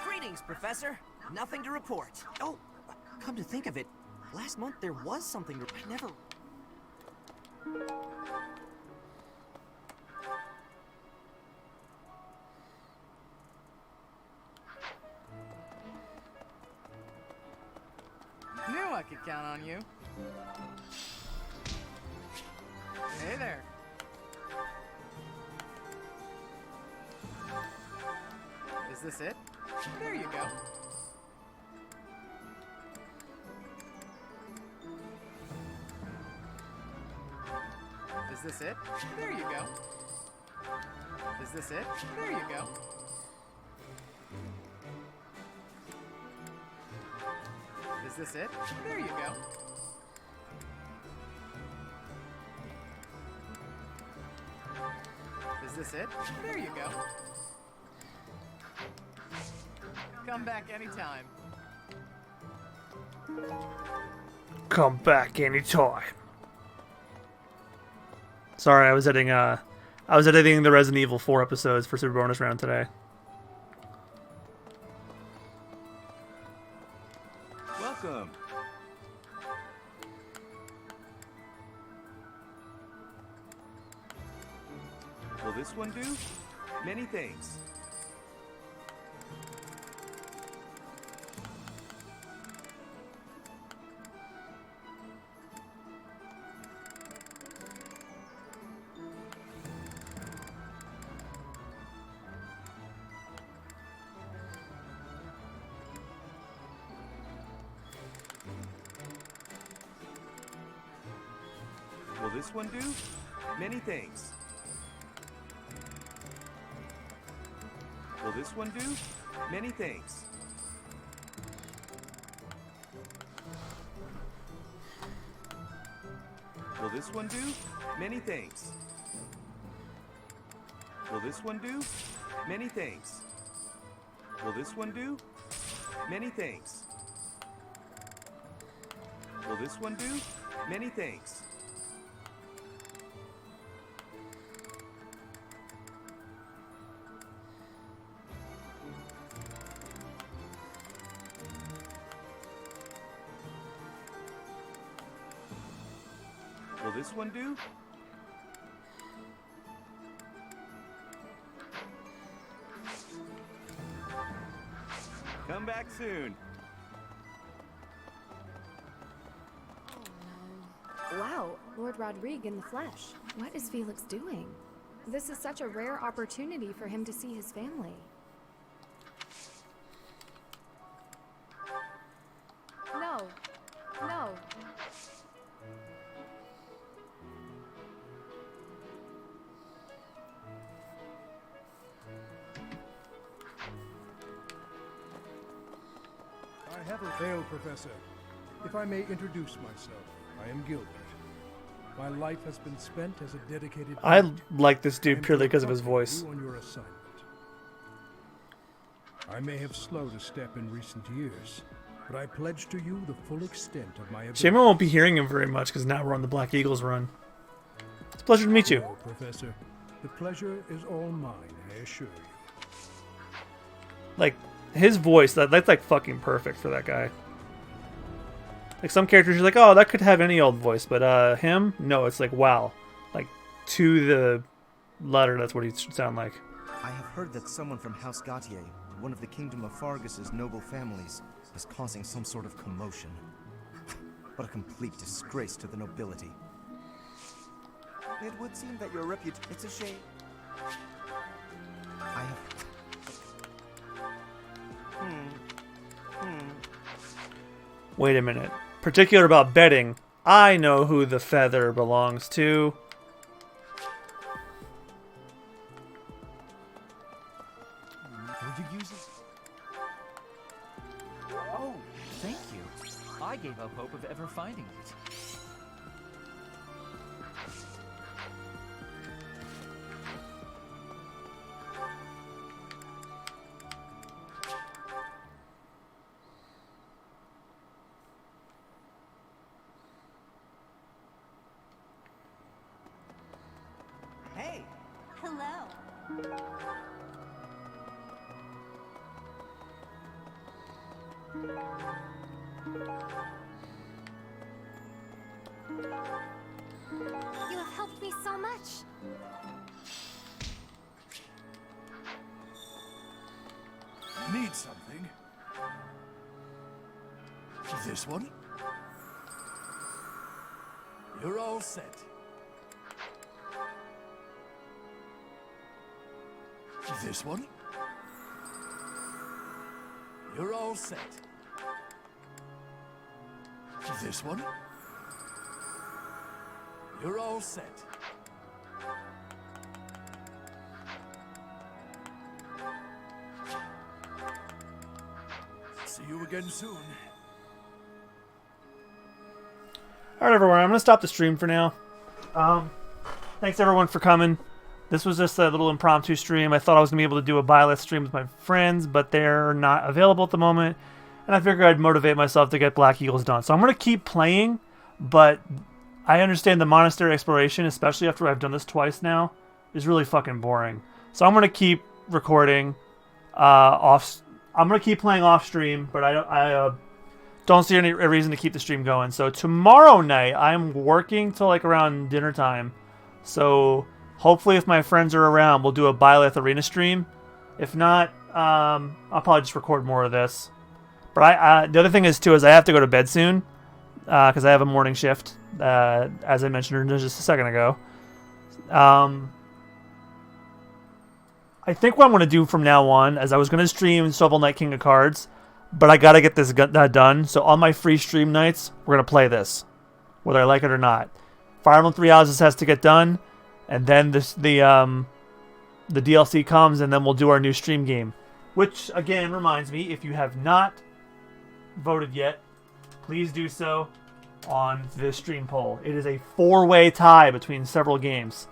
Greetings, Professor. Nothing to report. Oh, come to think of it, last month there was something I never... Knew I could count on you. Hey there. Is this it? There you go. Is this it? There you go. Is this it? There you go. Is this it? There you go. Is this it? There you go. Come back anytime. Come back anytime. Sorry, I was editing the Resident Evil 4 episodes for Super Bonus Round today. Welcome. Will this one do? Many thanks. Will this one do? Many thanks. Will this one do? Many thanks. Will this one do? Many thanks. Will this one do? Many thanks. Will this one do? Many thanks. Will this one do? Many thanks. Will this one do? Come back soon. Wow, Lord Rodrigue in the flesh. What is Felix doing? This is such a rare opportunity for him to see his family. No. No. I have a veil, Professor. If I may introduce myself, I am Gilbert. My life has been spent as a dedicated... I like this dude purely because of his voice. On your assignment. I may have slowed a step in recent years, but I pledge to you the full extent of my ability. Shame I won't be hearing him very much because now we're on the Black Eagles run. It's a pleasure to meet you. Hello, Professor. The pleasure is all mine, I assure you. Like, his voice, that's like fucking perfect for that guy. Like some characters you're like, oh, that could have any old voice, but him, no, it's like, wow. Like, to the letter, that's what he should sound like. I have heard that someone from House Gautier, one of the Kingdom of Fargus's noble families, is causing some sort of commotion. What a complete disgrace to the nobility. It would seem that your reputation... It's a shame. I have... Wait a minute. Particular about betting, I know who the feather belongs to. Would you use it? Oh, thank you. I gave up hope of ever finding it. Hey! Hello. You have helped me so much. Need something? This one? You're all set. This one? You're all set. This one? You're all set. See you again soon. Alright everyone, I'm going to stop the stream for now. Thanks everyone for coming. This was just a little impromptu stream. I thought I was going to be able to do a buy list stream with my friends, but they're not available at the moment. And I figured I'd motivate myself to get Black Eagles done. So I'm going to keep playing, but I understand the monastery exploration, especially after I've done this twice now, is really fucking boring. So I'm going to keep recording off. I'm going to keep playing off stream, but I don't see any reason to keep the stream going. So tomorrow night, I'm working till like around dinner time. So hopefully if my friends are around, we'll do a Byleth Arena stream. If not, I'll probably just record more of this. But the other thing is, too, is I have to go to bed soon because I have a morning shift, as I mentioned just a second ago. I think what I'm going to do from now on is I was going to stream Shovel Knight King of Cards, but I got to get this done. So on my free stream nights, we're going to play this, whether I like it or not. Fire Emblem Three Houses has to get done, and then the DLC comes, and then we'll do our new stream game. Which, again, reminds me, if you have not voted yet, please do so on this stream poll. It is a 4-way tie between several games.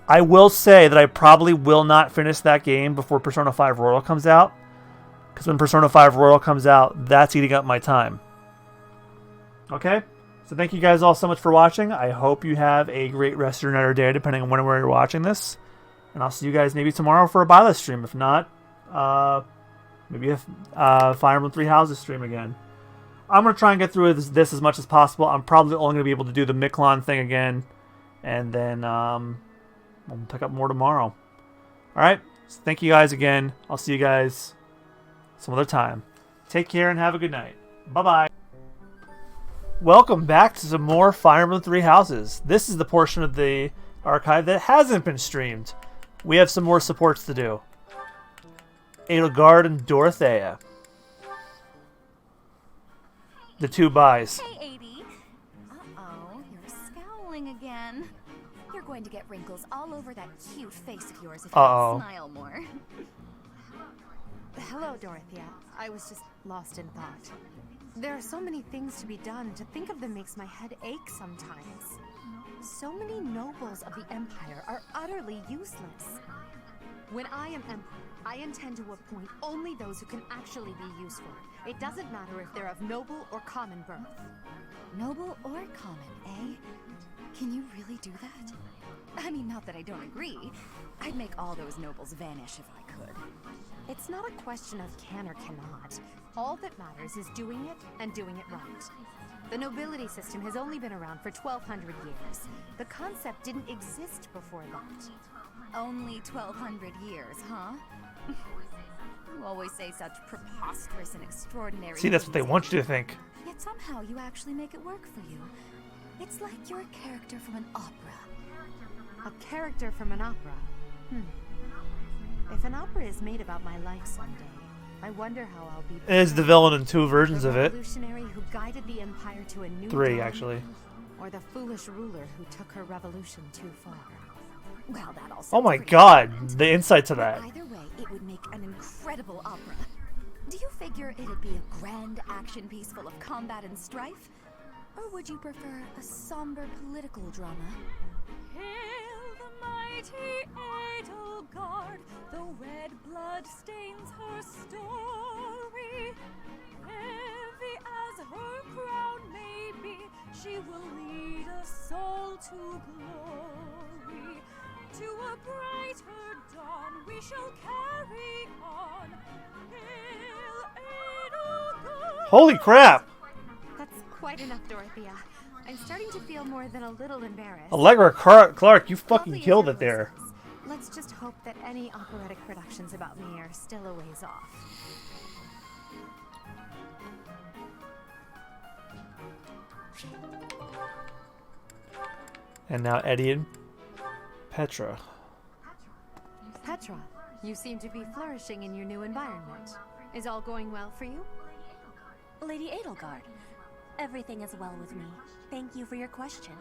I will say that I probably will not finish that game before Persona 5 Royal comes out, because when Persona 5 Royal comes out, that's eating up my time. Okay? So thank you guys all so much for watching. I hope you have a great rest of your night or day, depending on when and where you're watching this. And I'll see you guys maybe tomorrow for a Byleth stream. If not, maybe a Fire Emblem Three Houses stream again. I'm going to try and get through this as much as possible. I'm probably only going to be able to do the Miklon thing again. And then we'll pick up more tomorrow. Alright, so thank you guys again. I'll see you guys some other time. Take care and have a good night. Bye-bye. Welcome back to some more Fire Emblem Three Houses. This is the portion of the archive that hasn't been streamed. We have some more supports to do. Edelgard and Dorothea. The two buys. Hey, Adie. Uh-oh, you're scowling again. You're going to get wrinkles all over that cute face of yours if you don't smile more. Hello, Dorothea. I was just lost in thought. There are so many things to be done. To think of them makes my head ache sometimes. So many nobles of the Empire are utterly useless. When I am Emperor, I intend to appoint only those who can actually be useful. It doesn't matter if they're of noble or common birth. Noble or common, eh? Can you really do that? I mean, not that I don't agree. I'd make all those nobles vanish if I could. It's not a question of can or cannot. All that matters is doing it and doing it right. The nobility system has only been around for 1,200 years. The concept didn't exist before that. Only 1,200 years, huh? You always say such preposterous and extraordinary See, that's what they want you to think. Yet somehow you actually make it work for you. It's like you're a character from an opera. A character from an opera? If an opera is made about my life someday, I wonder how I'll be. It is the villain in 2 versions of it. The revolutionary who guided the empire to a new 3, dawn, actually. or the foolish ruler who took her revolution too far. Well, that also. Oh my god, the insight to that. Either way, it would make an incredible opera. Do you figure it'd be a grand action piece full of combat and strife? Or would you prefer a somber political drama? Hail the mighty Edelgard, the red blood stains her story. Heavy as her crown may be, she will lead us all to glory. To a brighter dawn we shall carry on. Hail Edelgard! Holy crap! That's quite enough, Dorothea. I'm starting to feel more than a little embarrassed. Allegra Clark, you fucking killed it there. Let's just hope that any operatic productions about me are still a ways off. And now Eddie and Petra. Petra, you seem to be flourishing in your new environment. Is all going well for you? Lady Edelgard, everything is well with me. Thank you for your question.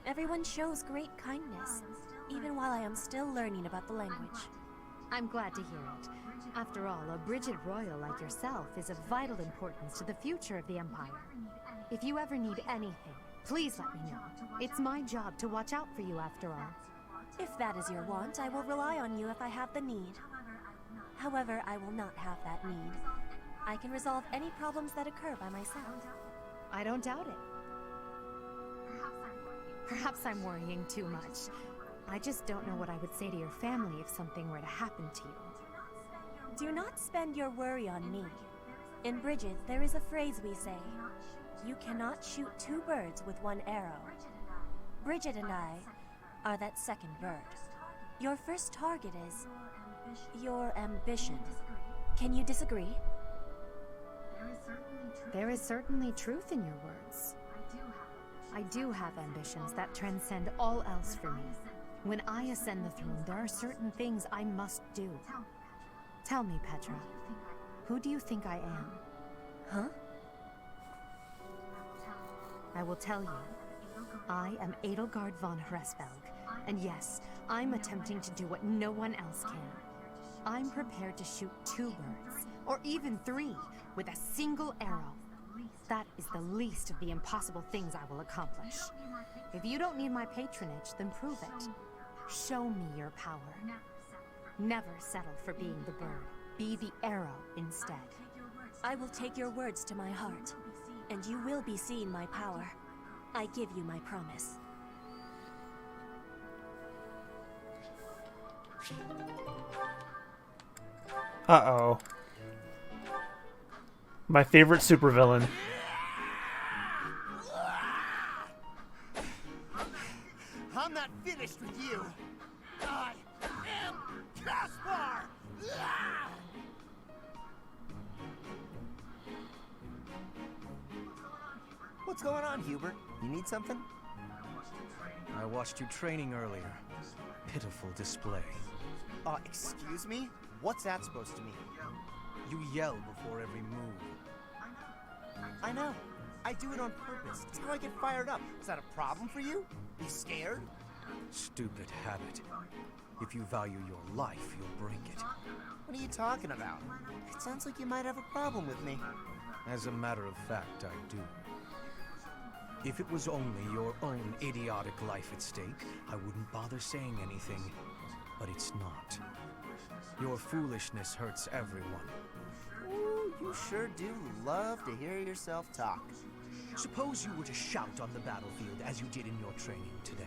Everyone shows great kindness, even while I am still learning about the language. I'm glad to hear it. After all, a Brigid Royal like yourself is of vital importance to the future of the Empire. If you ever need anything, please let me know. It's my job to watch out for you after all. If that is your want, I will rely on you if I have the need. However, I will not have that need. I can resolve any problems that occur by myself. I don't doubt it. Perhaps I'm worrying too much. I just don't know what I would say to your family if something were to happen to you. Do not spend your worry on me. In Brigid, there is a phrase we say. You cannot shoot two birds with one arrow. Brigid and I are that second bird. Your first target is your ambition. Can you disagree? There is certainly truth in your words. I do have ambitions that transcend all else for me. When I ascend the throne, there are certain things I must do. Tell me, Petra, who do you think I am? Huh? I will tell you. I am Edelgard von Hresvelg, and yes, I'm attempting to do what no one else can. I'm prepared to shoot 2 birds, or even 3, with a single arrow. That is the least of the impossible things I will accomplish. If you don't need my patronage, then prove it. Show me your power. Never settle for being the bird. Be the arrow instead. I will take your words to my heart, and you will be seeing my power. I give you my promise. Uh-oh. My favorite supervillain. I'm not finished with you. I am Caspar! What's going on, Hubert? You need something? I watched you training earlier. Pitiful display. Excuse me? What's that supposed to mean? You yell before every move. I know. I do it on purpose. It's how I get fired up. Is that a problem for you? You scared? Stupid habit. If you value your life, you'll break it. What are you talking about? It sounds like you might have a problem with me. As a matter of fact, I do. If it was only your own idiotic life at stake, I wouldn't bother saying anything. But it's not. Your foolishness hurts everyone. Ooh, you sure do love to hear yourself talk. Suppose you were to shout on the battlefield as you did in your training today.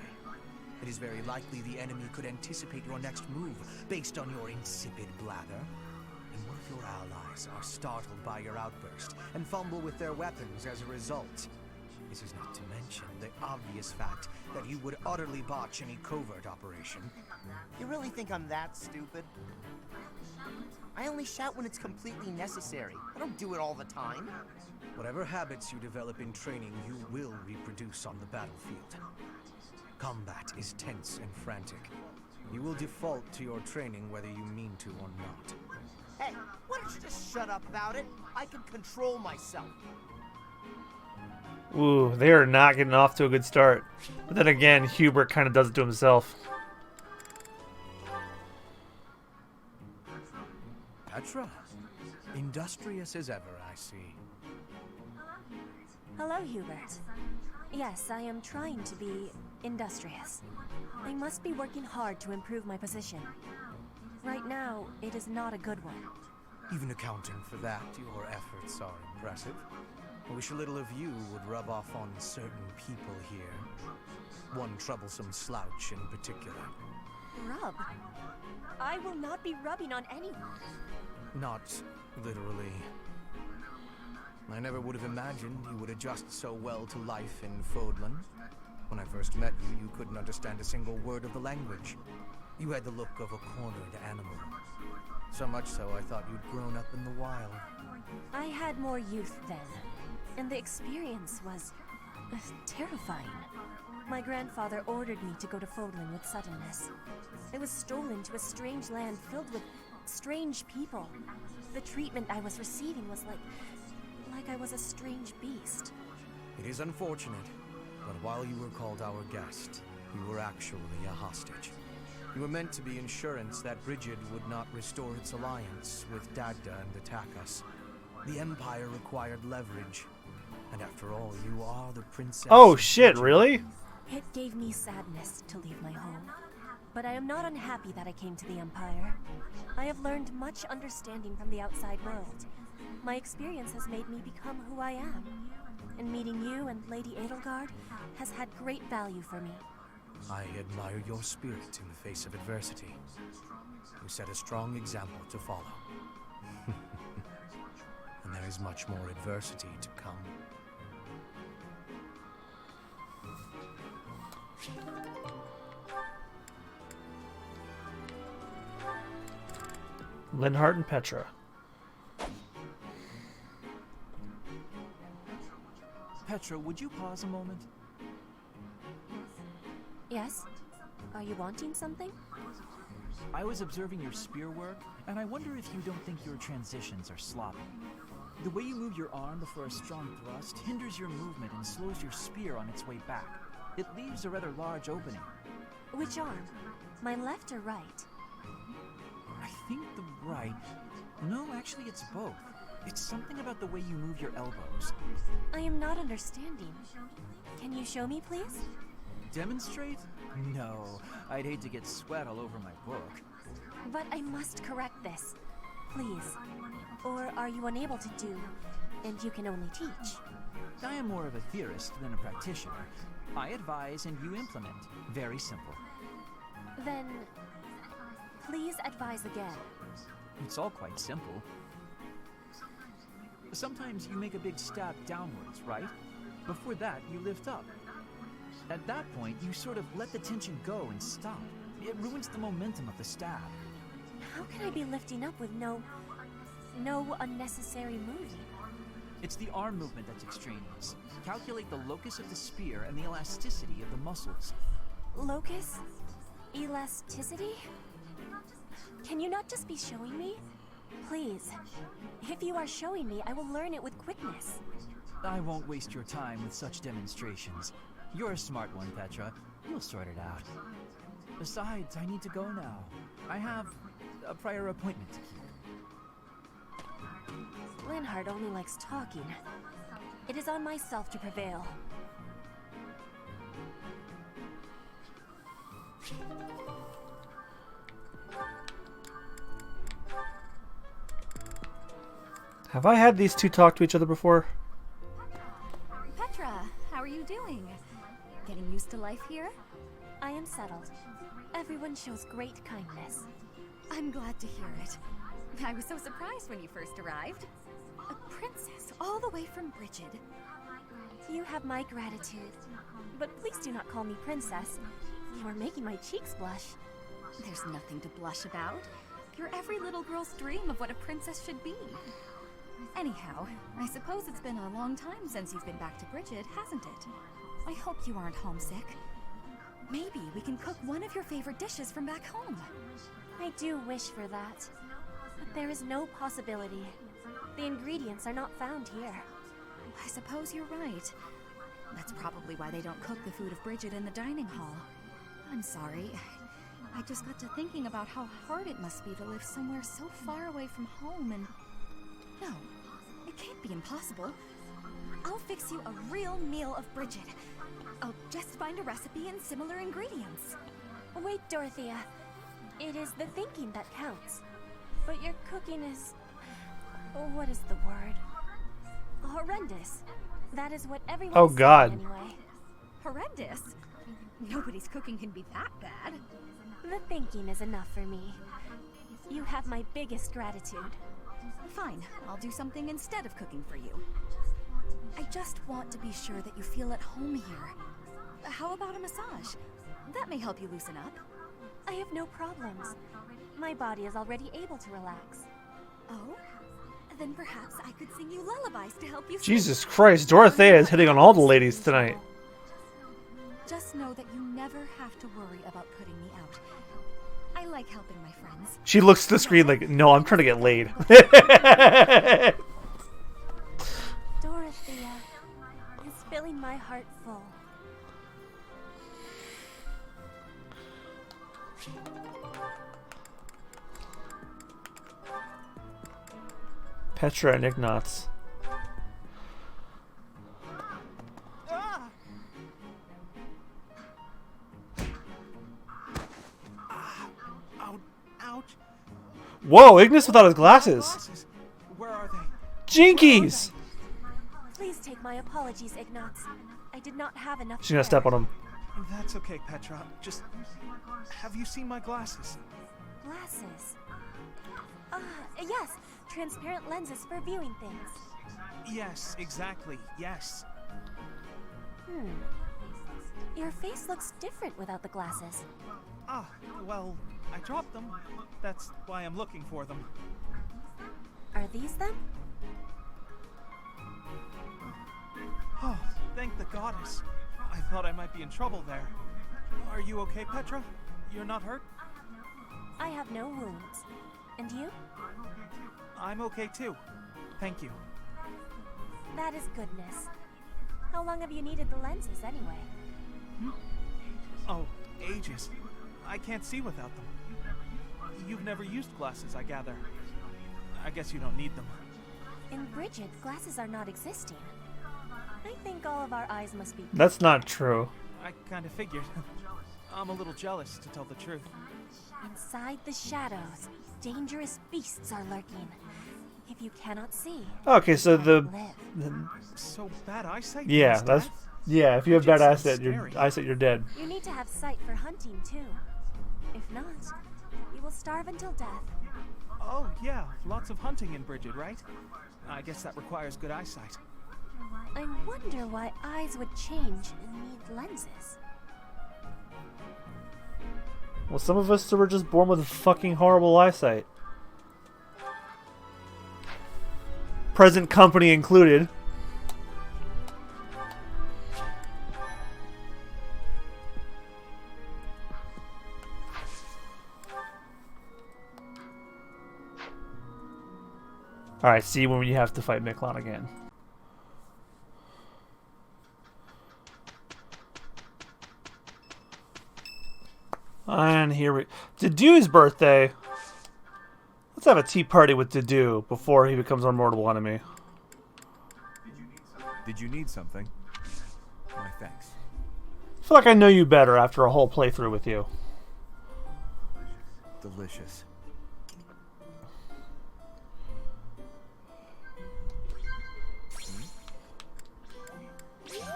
It is very likely the enemy could anticipate your next move based on your insipid blather. And what if your allies are startled by your outburst and fumble with their weapons as a result? This is not to mention the obvious fact that you would utterly botch any covert operation. You really think I'm that stupid? I only shout when it's completely necessary. I don't do it all the time. Whatever habits you develop in training, you will reproduce on the battlefield. Combat is tense and frantic. You will default to your training whether you mean to or not. Hey, why don't you just shut up about it? I can control myself. Ooh, they are not getting off to a good start. But then again, Hubert kind of does it to himself. Petra, industrious as ever, I see. Hello, Hubert. Yes, I am trying to be industrious. I must be working hard to improve my position. Right now, it is not a good one. Even accounting for that, your efforts are impressive. I wish a little of you would rub off on certain people here. One troublesome slouch in particular. Rub? I will not be rubbing on anyone. Not literally. I never would have imagined you would adjust so well to life in Fodlan. When I first met you, you couldn't understand a single word of the language. You had the look of a cornered animal. So much so, I thought you'd grown up in the wild. I had more youth then, and the experience was terrifying. My grandfather ordered me to go to Fodlan with suddenness. I was stolen to a strange land filled with strange people. The treatment I was receiving was like I was a strange beast. It is unfortunate, but while you were called our guest, you were actually a hostage. You were meant to be insurance that Brigid would not restore its alliance with Dagda and attack us. The Empire required leverage, and after all, you are the princess. Oh shit, really? It gave me sadness to leave my home, but I am not unhappy that I came to the Empire. I have learned much understanding from the outside world. My experience has made me become who I am, and meeting you and Lady Edelgard has had great value for me. I admire your spirit in the face of adversity. You set a strong example to follow. And there is much more adversity to come. Linhardt and Petra. Petra, would you pause a moment? Yes? Are you wanting something? I was observing your spear work, and I wonder if you don't think your transitions are sloppy. The way you move your arm before a strong thrust hinders your movement and slows your spear on its way back. It leaves a rather large opening. Which arm? My left or right? I think the right. No, actually it's both. It's something about the way you move your elbows. I am not understanding. Can you show me, please? Demonstrate? No, I'd hate to get sweat all over my book. But I must correct this. Please. Or are you unable to do, and you can only teach? I am more of a theorist than a practitioner. I advise and you implement. Very simple. Then, please advise again. It's all quite simple. Sometimes you make a big stab downwards, right? Before that, you lift up. At that point, you sort of let the tension go and stop. It ruins the momentum of the stab. How can I be lifting up with no unnecessary movement? It's the arm movement that's extraneous. Calculate the locus of the spear and the elasticity of the muscles. Locus? Elasticity? Can you not just be showing me? Please. If you are showing me, I will learn it with quickness. I won't waste your time with such demonstrations. You're a smart one, Petra. You'll sort it out. Besides, I need to go now. I have a prior appointment to keep. Linhardt only likes talking. It is on myself to prevail. Have I had these two talk to each other before? Petra, how are you doing? Getting used to life here? I am settled. Everyone shows great kindness. I'm glad to hear it. I was so surprised when you first arrived. A princess all the way from Brigid. You have my gratitude. But please do not call me princess. You are making my cheeks blush. There's nothing to blush about. You're every little girl's dream of what a princess should be. Anyhow, I suppose it's been a long time since you've been back to Brigid, hasn't it? I hope you aren't homesick. Maybe we can cook one of your favorite dishes from back home. I do wish for that. But there is no possibility. The ingredients are not found here. I suppose you're right. That's probably why they don't cook the food of Brigid in the dining hall. I'm sorry. I just got to thinking about how hard it must be to live somewhere so far away from home and... No, it can't be impossible. I'll fix you a real meal of Brigid. I'll just find a recipe and similar ingredients. Wait, Dorothea. It is the thinking that counts. But your cooking is... what is the word? Horrendous. That is what everyone is saying anyway. Horrendous? Nobody's cooking can be that bad. The thinking is enough for me. You have my biggest gratitude. Fine, I'll do something instead of cooking for you. I just want to be sure that you feel at home here. How about a massage? That may help you loosen up. I have no problems. My body is already able to relax. Oh? Then perhaps I could sing you lullabies to help you sleep. Jesus Christ, Dorothea is hitting on all the ladies tonight. Just know that you never have to worry about putting me out. I like helping my friends. She looks at the screen like, no, I'm trying to get laid. Dorothea is filling my heart full. Petra and Ignatz. Ouch. Whoa, Ignis without his glasses. Where are they? Jinkies! Please take my apologies, Ignatz. I did not have enough. She's gonna step on him. That's okay, Petra. Just... have you seen my glasses? Glasses? Yes. Transparent lenses for viewing things. Yes, exactly. Yes. Your face looks different without the glasses. Ah, well, I dropped them. That's why I'm looking for them. Are these them? Oh, thank the goddess. I thought I might be in trouble there. Are you okay, Petra? You're not hurt? I have no wounds. And you? I'm okay too. Thank you. That is goodness. How long have you needed the lenses anyway? Oh, ages. I can't see without them. You've never used glasses, I gather. I guess you don't need them. In Bridget, glasses are not existing. I think all of our eyes must be... That's not true. I kind of figured. I'm a little jealous, to tell the truth. Inside the shadows, dangerous beasts are lurking. If you cannot see... Okay, so the So bad eyesight? yeah, that's... Yeah, if you have bad eyesight, you're dead. You need to have sight for hunting, too. If not, you will starve until death. Oh, yeah. Lots of hunting in Bridget, right? I guess that requires good eyesight. I wonder why eyes would change and need lenses. Well, some of us were just born with fucking horrible eyesight. Present company included. Alright, see when you have to fight Miklon again. And here we... Dedue's birthday! Let's have a tea party with Dedue before he becomes our mortal enemy. Did you need something? My thanks. I feel like I know you better after a whole playthrough with you. Delicious.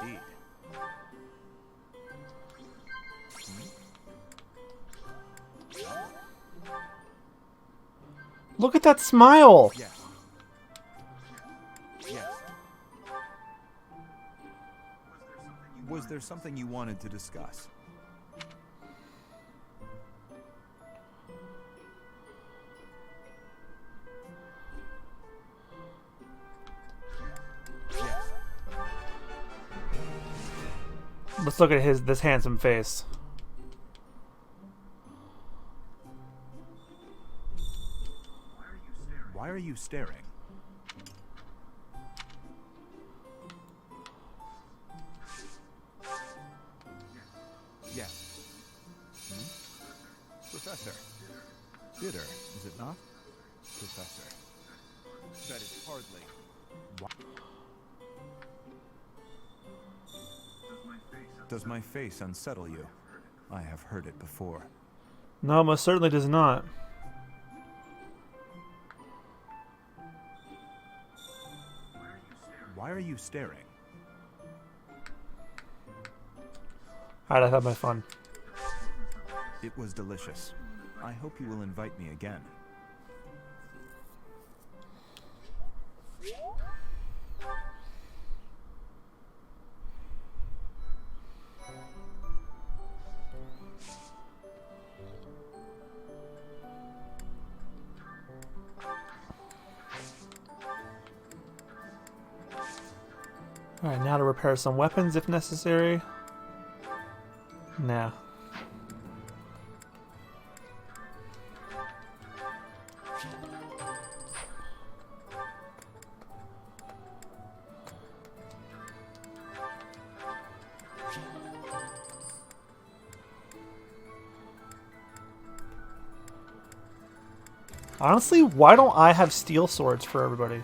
Indeed. Look at that smile! Yes. Yes. Was there something you wanted to discuss? Yes. Let's look at this handsome face. Why are you staring? Yes. Professor. Bitter, is it not? Professor. That is hardly... Does my face unsettle you? I have heard it before. No, most certainly does not. Why are you staring? Alright, I've had my fun. It was delicious. I hope you will invite me again. Alright, now to repair some weapons if necessary. Nah. Honestly, why don't I have steel swords for everybody?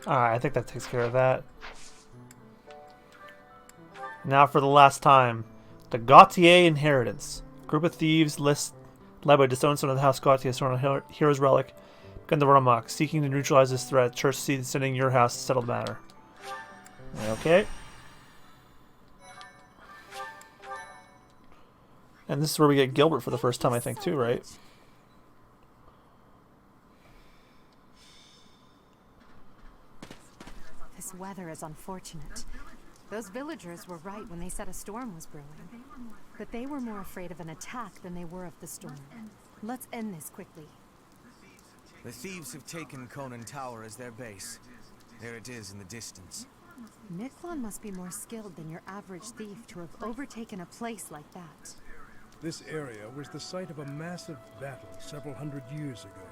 Alright, I think that takes care of that. Now for the last time. The Gautier Inheritance. Group of thieves led by disowned son of the House Gautier, stolen a hero's relic, begun to run amok. Seeking to neutralize this threat, church seed sending your house to settle the matter. Okay. And this is where we get Gilbert for the first time, I think, too, right? This weather is unfortunate. Those villagers were right when they said a storm was brewing. But they were more afraid of an attack than they were of the storm. Let's end this quickly. The thieves have taken Conan Tower as their base. There it is in the distance. Miquelon must be more skilled than your average thief to have overtaken a place like that. This area was the site of a massive battle several hundred years ago,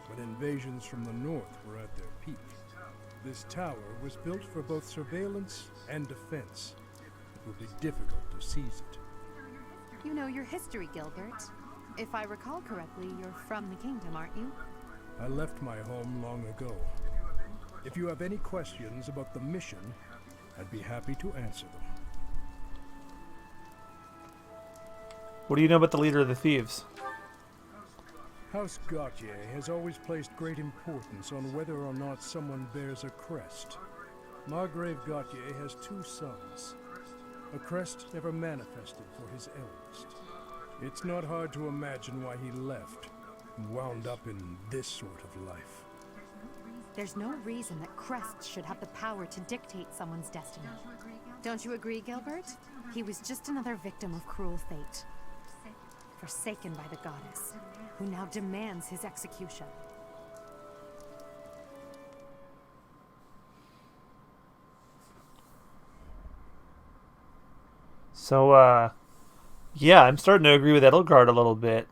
when invasions from the north were at their peak. This tower was built for both surveillance and defense. It would be difficult to seize it. You know your history, Gilbert. If I recall correctly, you're from the kingdom, aren't you? I left my home long ago. If you have any questions about the mission, I'd be happy to answer them. What do you know about the leader of the thieves? House Gautier has always placed great importance on whether or not someone bears a crest. Margrave Gautier has 2 sons. A crest never manifested for his eldest. It's not hard to imagine why he left and wound up in this sort of life. There's no reason that crests should have the power to dictate someone's destiny. Don't you agree, Gilbert? He was just another victim of cruel fate. Forsaken by the goddess, who now demands his execution. So, yeah, I'm starting to agree with Edelgard a little bit.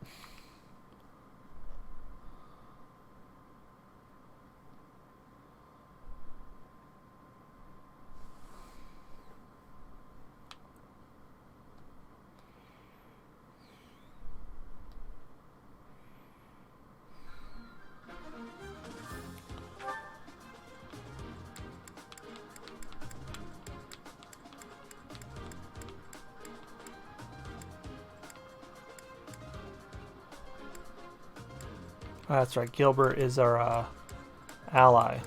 Oh, that's right, Gilbert is our ally.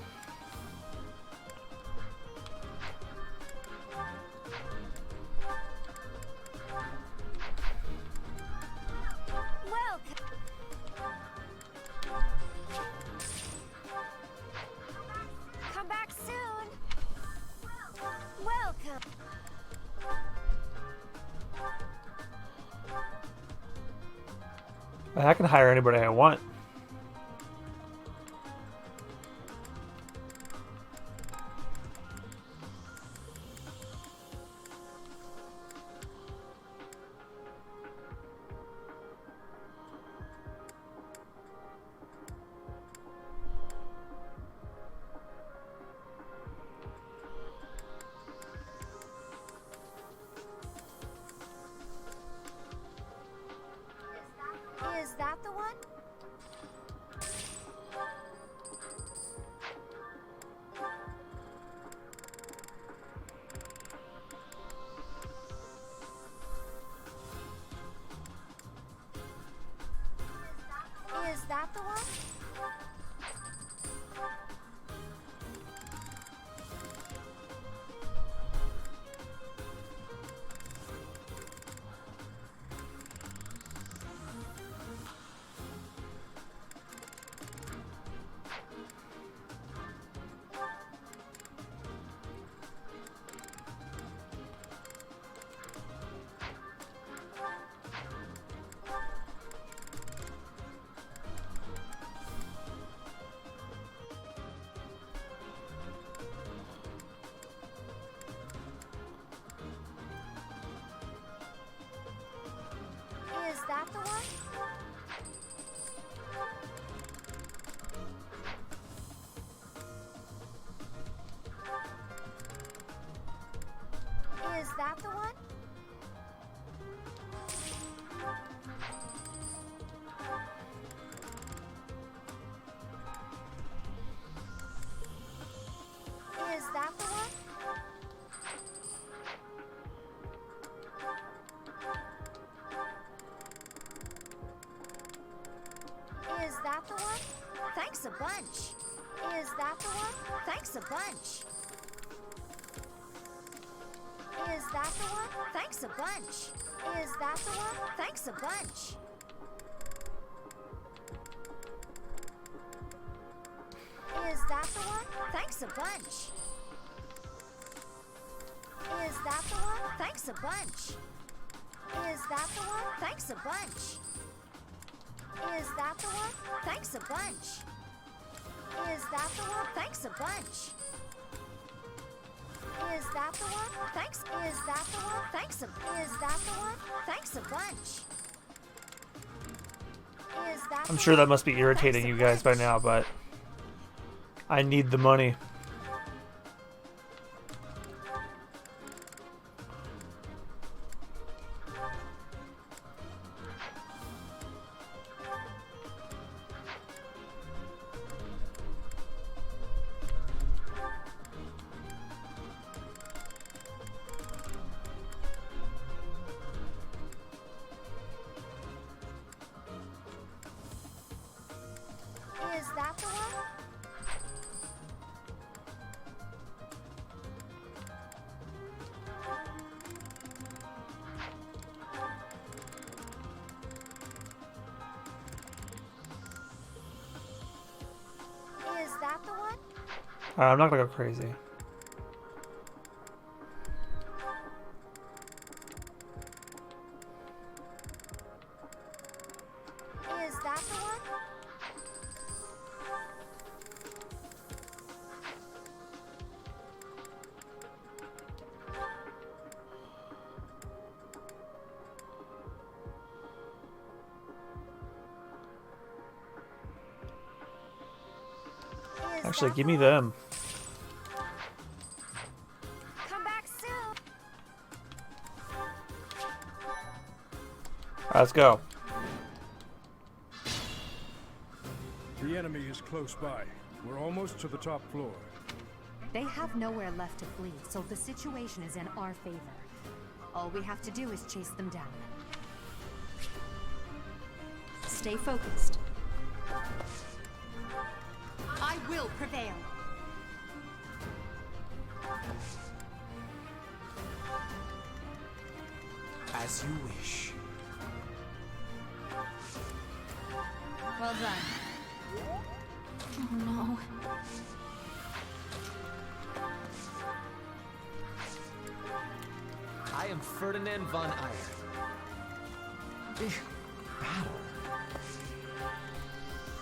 Come back soon. Welcome. I can hire anybody I want. Is that the one? Is that the one? Is that the one? Is that the one? Is that the one? Is that the one? Thanks a bunch. Is that the one? Thanks a bunch. Is that the one? Thanks a bunch. Is that the one? Thanks a bunch. Is that the one? Thanks a bunch. Is that the one? Thanks a bunch. Is that the one? Thanks a bunch. Is that the one? Thanks a bunch. Is that the one? Thanks a bunch. Is that the one? Thanks. Is that the one? Thanks a. Is that the one? Thanks a bunch. Is that I'm sure that must be irritating you guys by now, but I need the money. Is that the one? Alright, I'm not gonna go crazy. Is that the one? Actually, give me them. Come back soon. Alright, let's go. The enemy is close by. We're almost to the top floor. They have nowhere left to flee, so the situation is in our favor. All we have to do is chase them down. Stay focused. I will prevail. As you wish. Well done. Oh no. I am Ferdinand von Eyre. Big battle.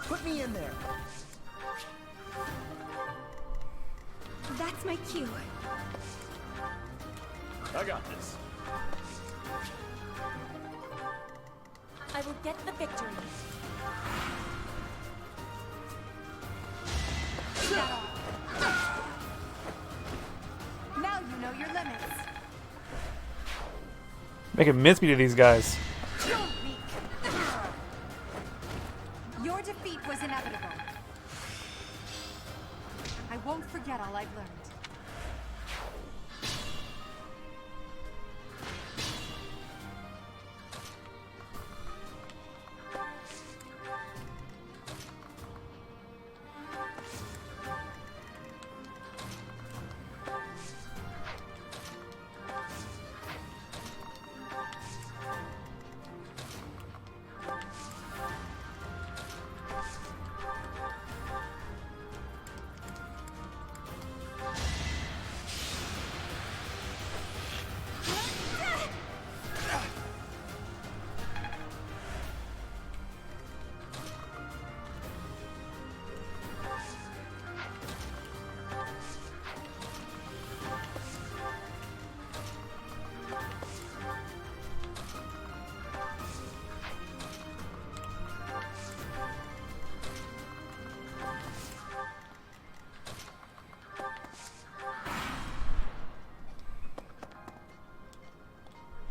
Put me in there. That's my cue. I got this. I will get the victory. Now you know your limits. Making mincemeat of these guys. You're weak. Your defeat was inevitable. I won't forget all I've learned.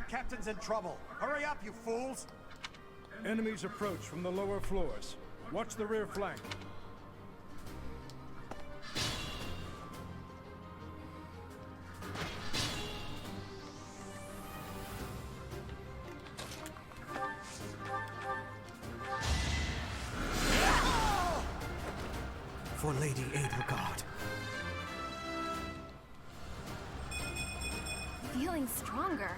Captain's in trouble. Hurry up, you fools! Enemies approach from the lower floors. Watch the rear flank. For Lady Adelgard. Feeling stronger.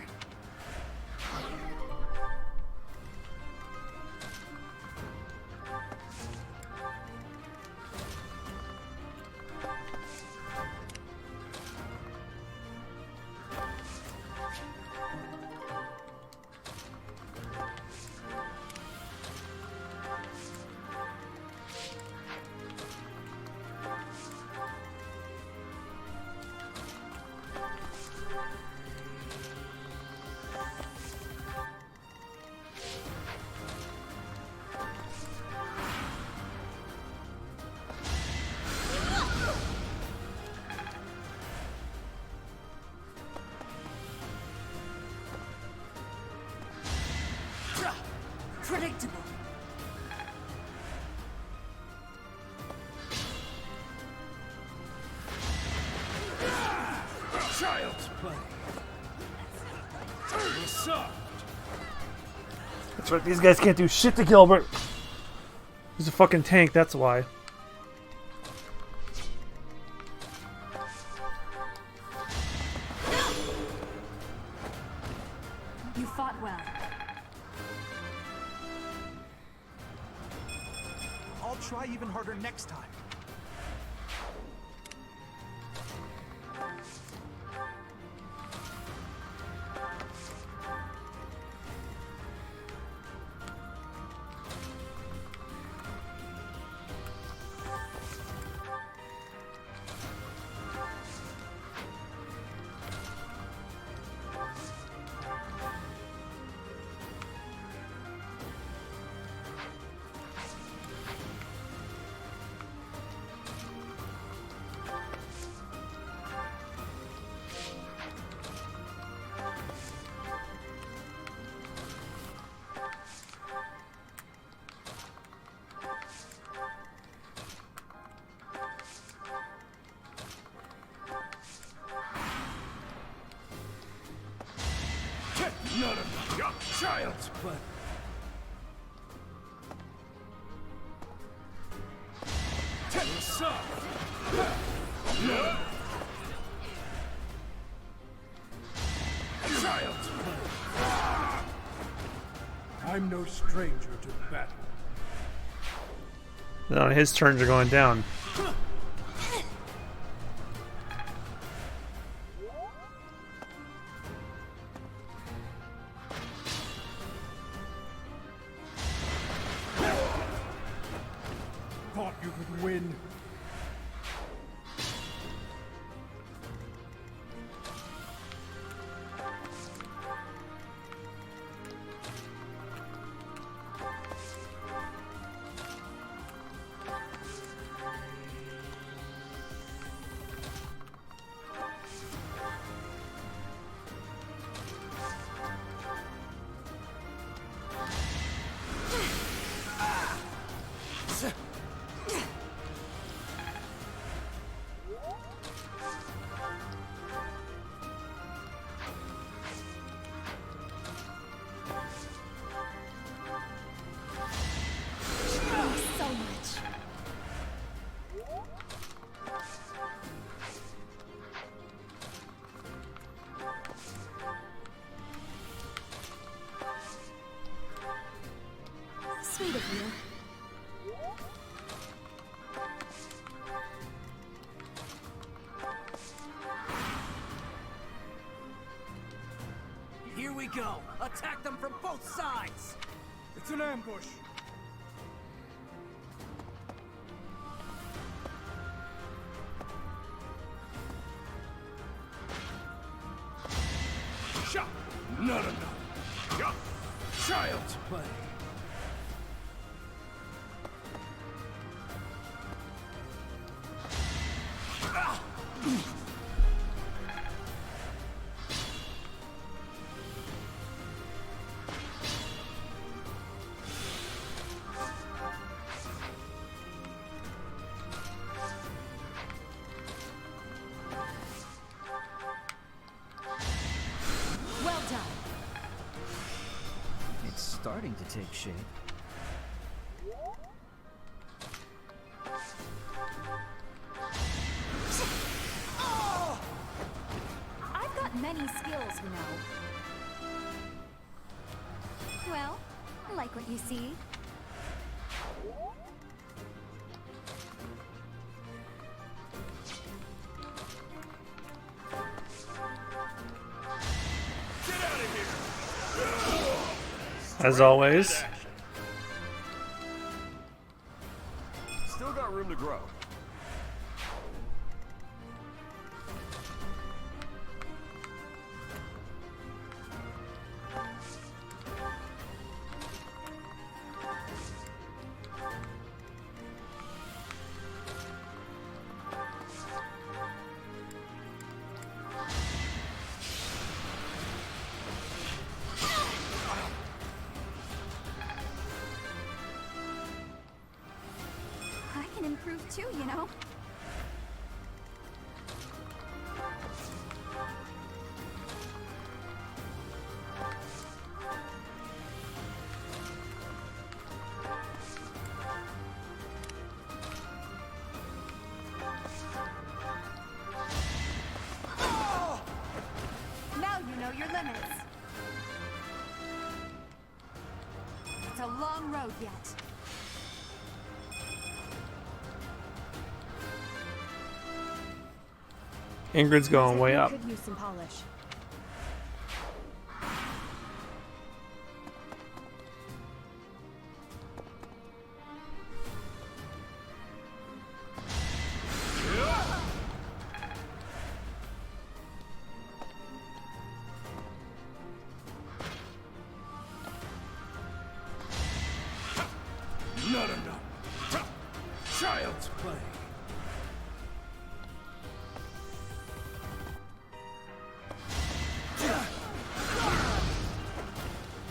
Predictable. Child's play. Soft. That's right, these guys can't do shit to Gilbert. He's a fucking tank, that's why. You fought well. I'll try even harder next time. Child's play. Tennis up. Child's play. I'm no stranger to battle. No, his turns are going down. Thought you could win. Sweet of you. Here we go. Attack them from both sides. It's an ambush. Shot. Not enough. Yup. Child's play. Well done. It's starting to take shape. I've got many skills, you know. Well, like what you see. As always. Still got room to grow. I can improve too, you know. Now you know your limits. It's a long road yet. Ingrid's going way You up. could use some polish. Not enough. Child's play.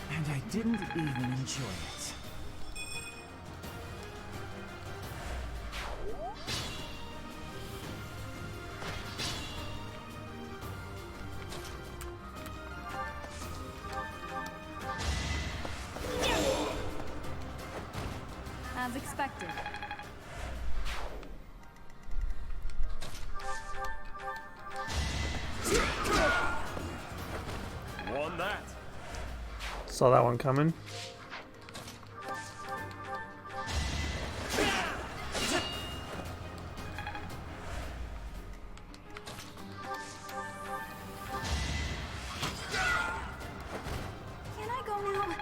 And I didn't even enjoy it. Saw that one coming. Can I go now?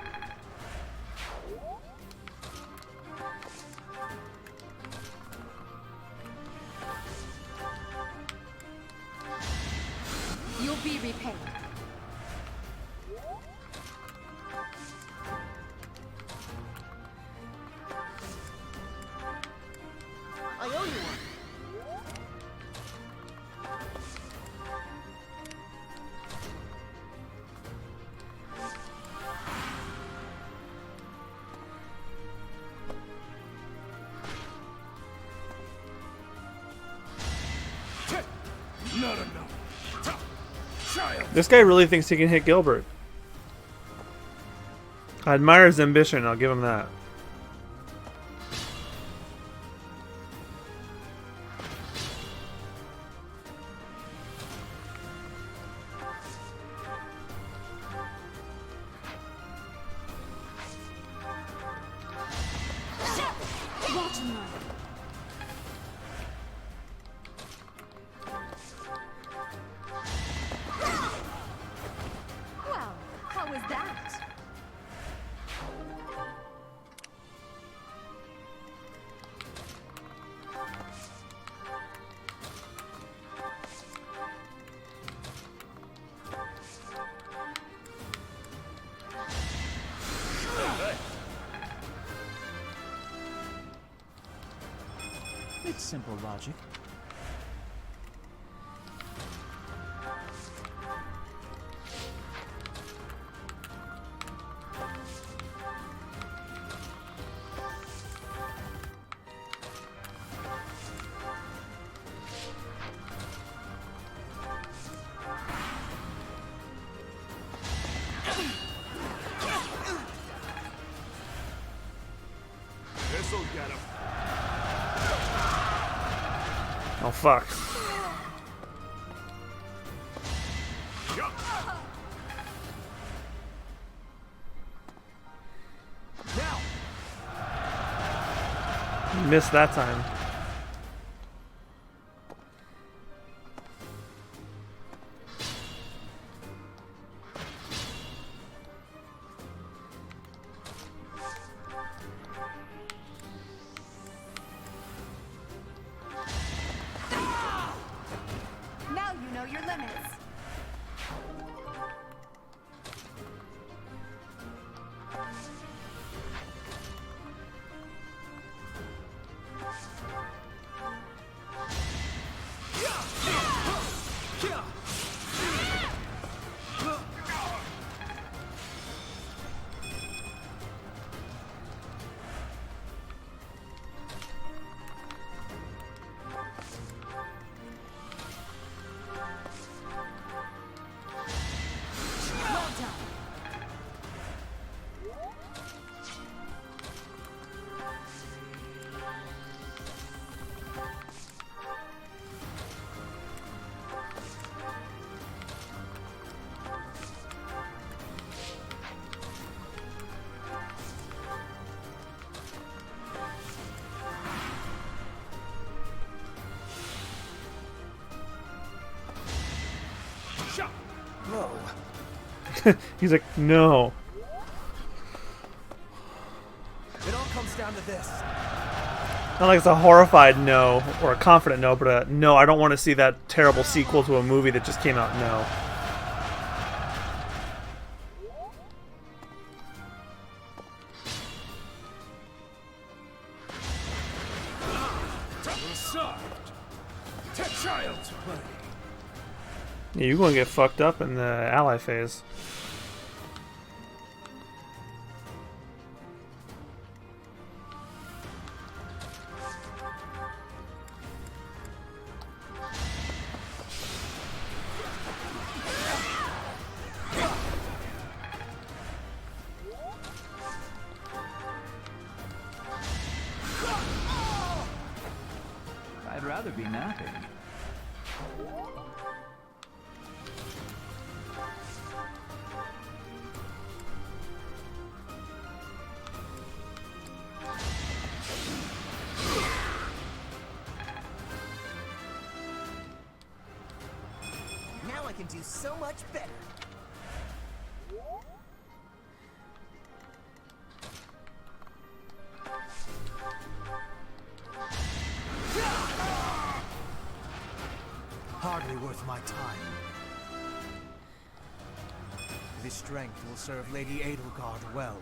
You'll be repaid. I owe you one. Not enough. Child. This guy really thinks he can hit Gilbert. I admire his ambition, I'll give him that. Watch and learn. Well, how was that? It's simple logic. This'll get him. Oh fuck. Missed that time. Now you know your limits. Well done. He's like, no. It all comes down to this. Not like it's a horrified no, or a confident no, but a no, I don't want to see that terrible sequel to a movie that just came out, no. Child's play. Yeah, you're going to get fucked up in the ally phase. I'd rather be napping. can do so much better. Hardly worth my time. This strength will serve Lady Edelgard well.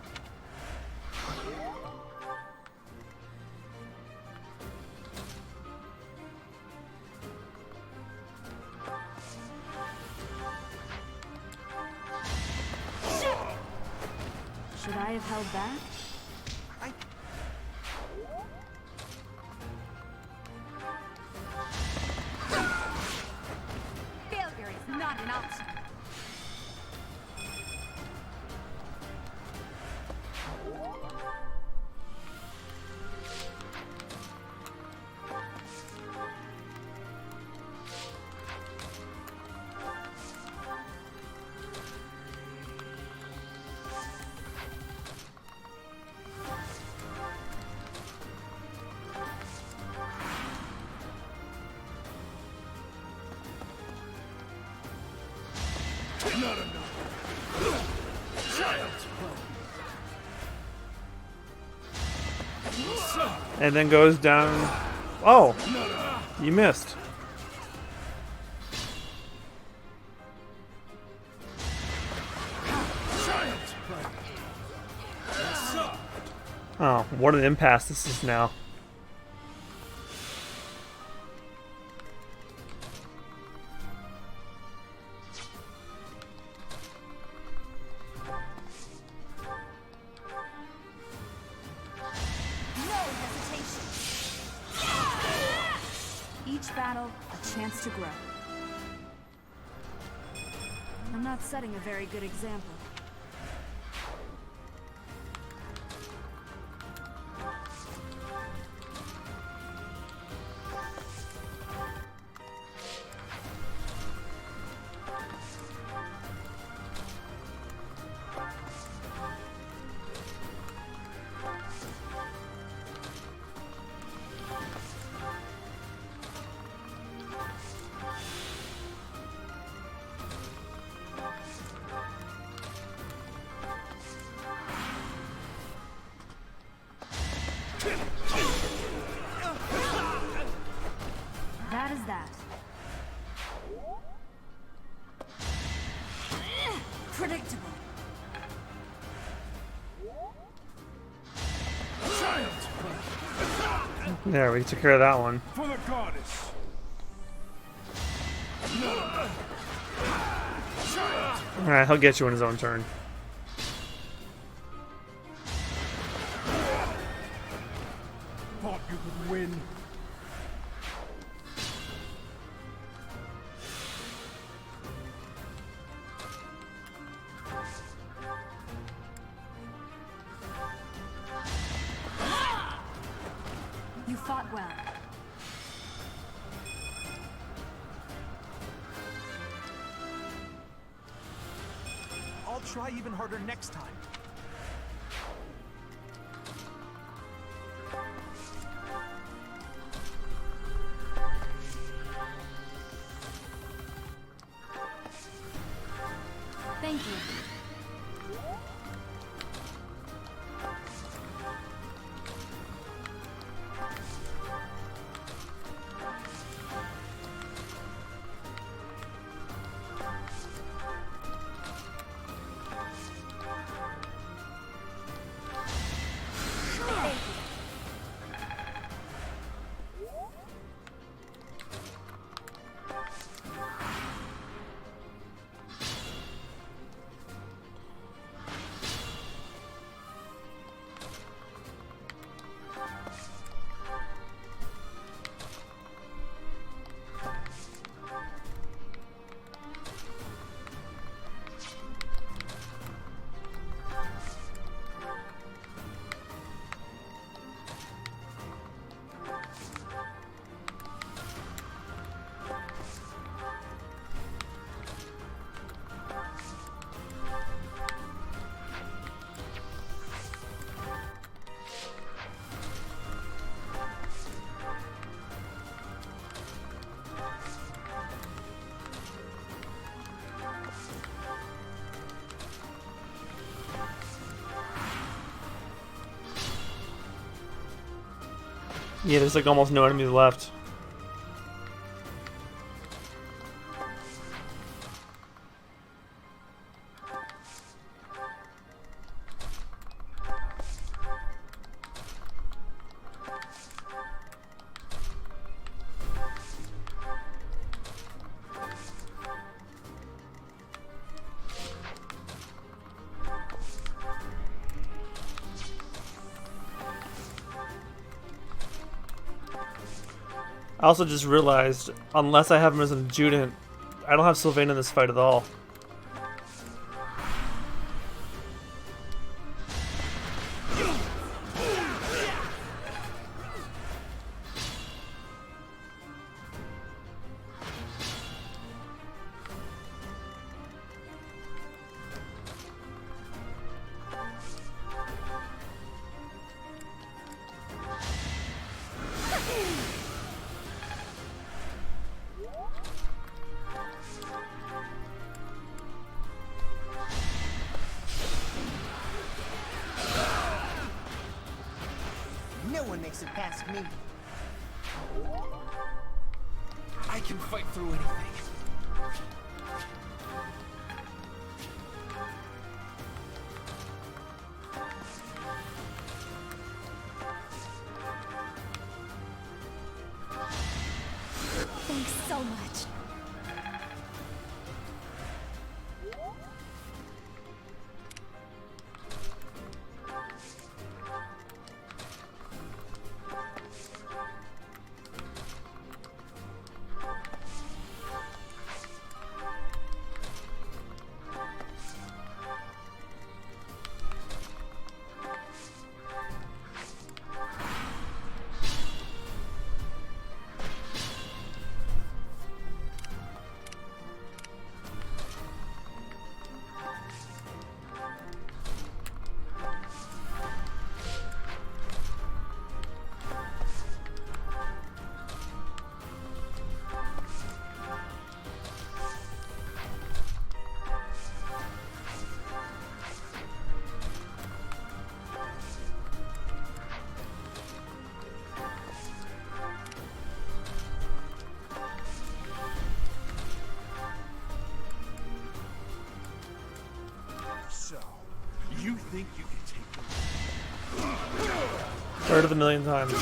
Should I have held back? Failure is not an option. Not enough. Child's play. And then goes down. Oh, you missed. Oh, what an impasse this is now. Each battle, a chance to grow. I'm not setting a very good example. That is that. Predictable. There, we took care of that one. For the goddess. Alright, he'll get you in his own turn. Thought you could win. You fought well. I'll try even harder next time. Thank you. Yeah, there's like almost no enemies left. I also just realized, unless I have him as an adjutant, I don't have Sylvain in this fight at all. No one makes it past me. I can fight through anything. Thanks so much. So, you think you can take the... Heard it a million times.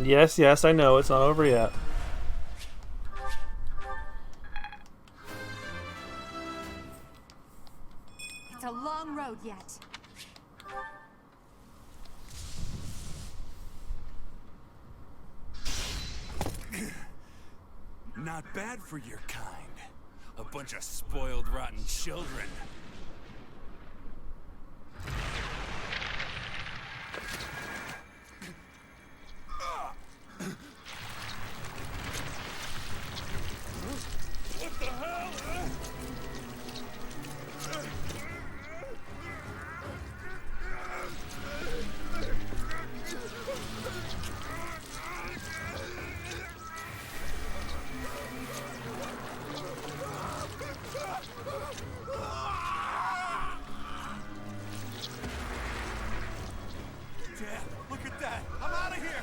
Yes, yes, I know, it's not over yet. It's a long road yet. Not bad for your kind. A bunch of spoiled, rotten children. What the hell? Dad, look at that! I'm out of here!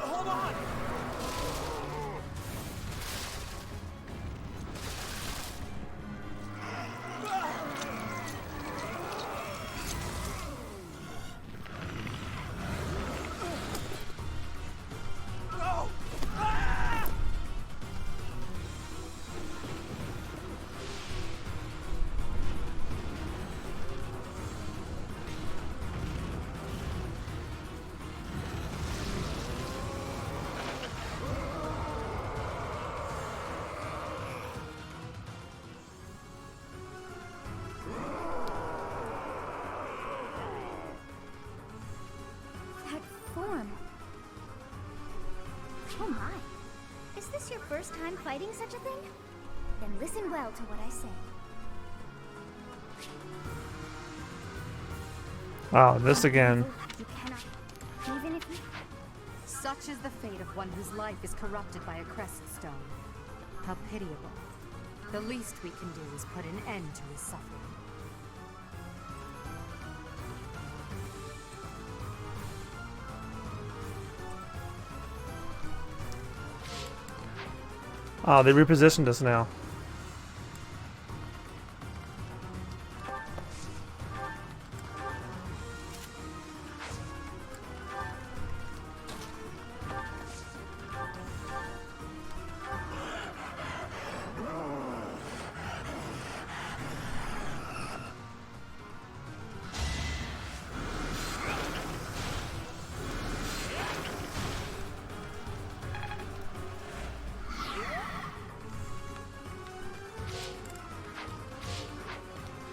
Hold on! No! Ah! That form. Oh my. Is this your first time fighting such a thing? Then listen well to what I say. Wow, this again. You cannot, even if you... Such is the fate of one whose life is corrupted by a crest stone. How pitiable. The least we can do is put an end to his suffering. Oh, they repositioned us now.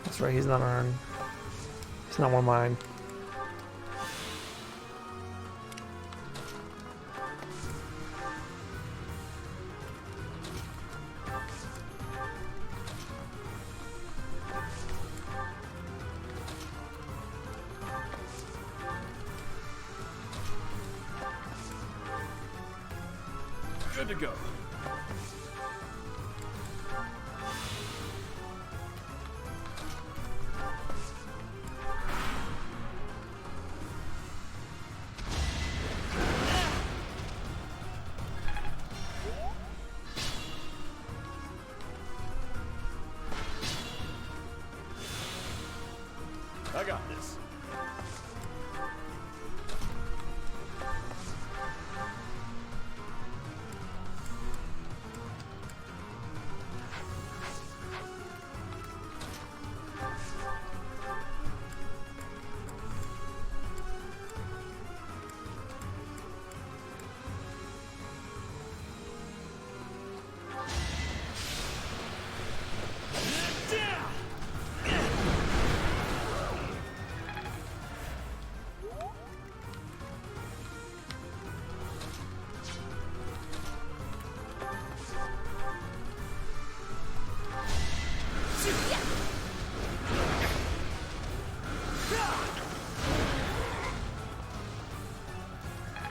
That's right, he's not on. He's not one of mine. Good to go. I got this.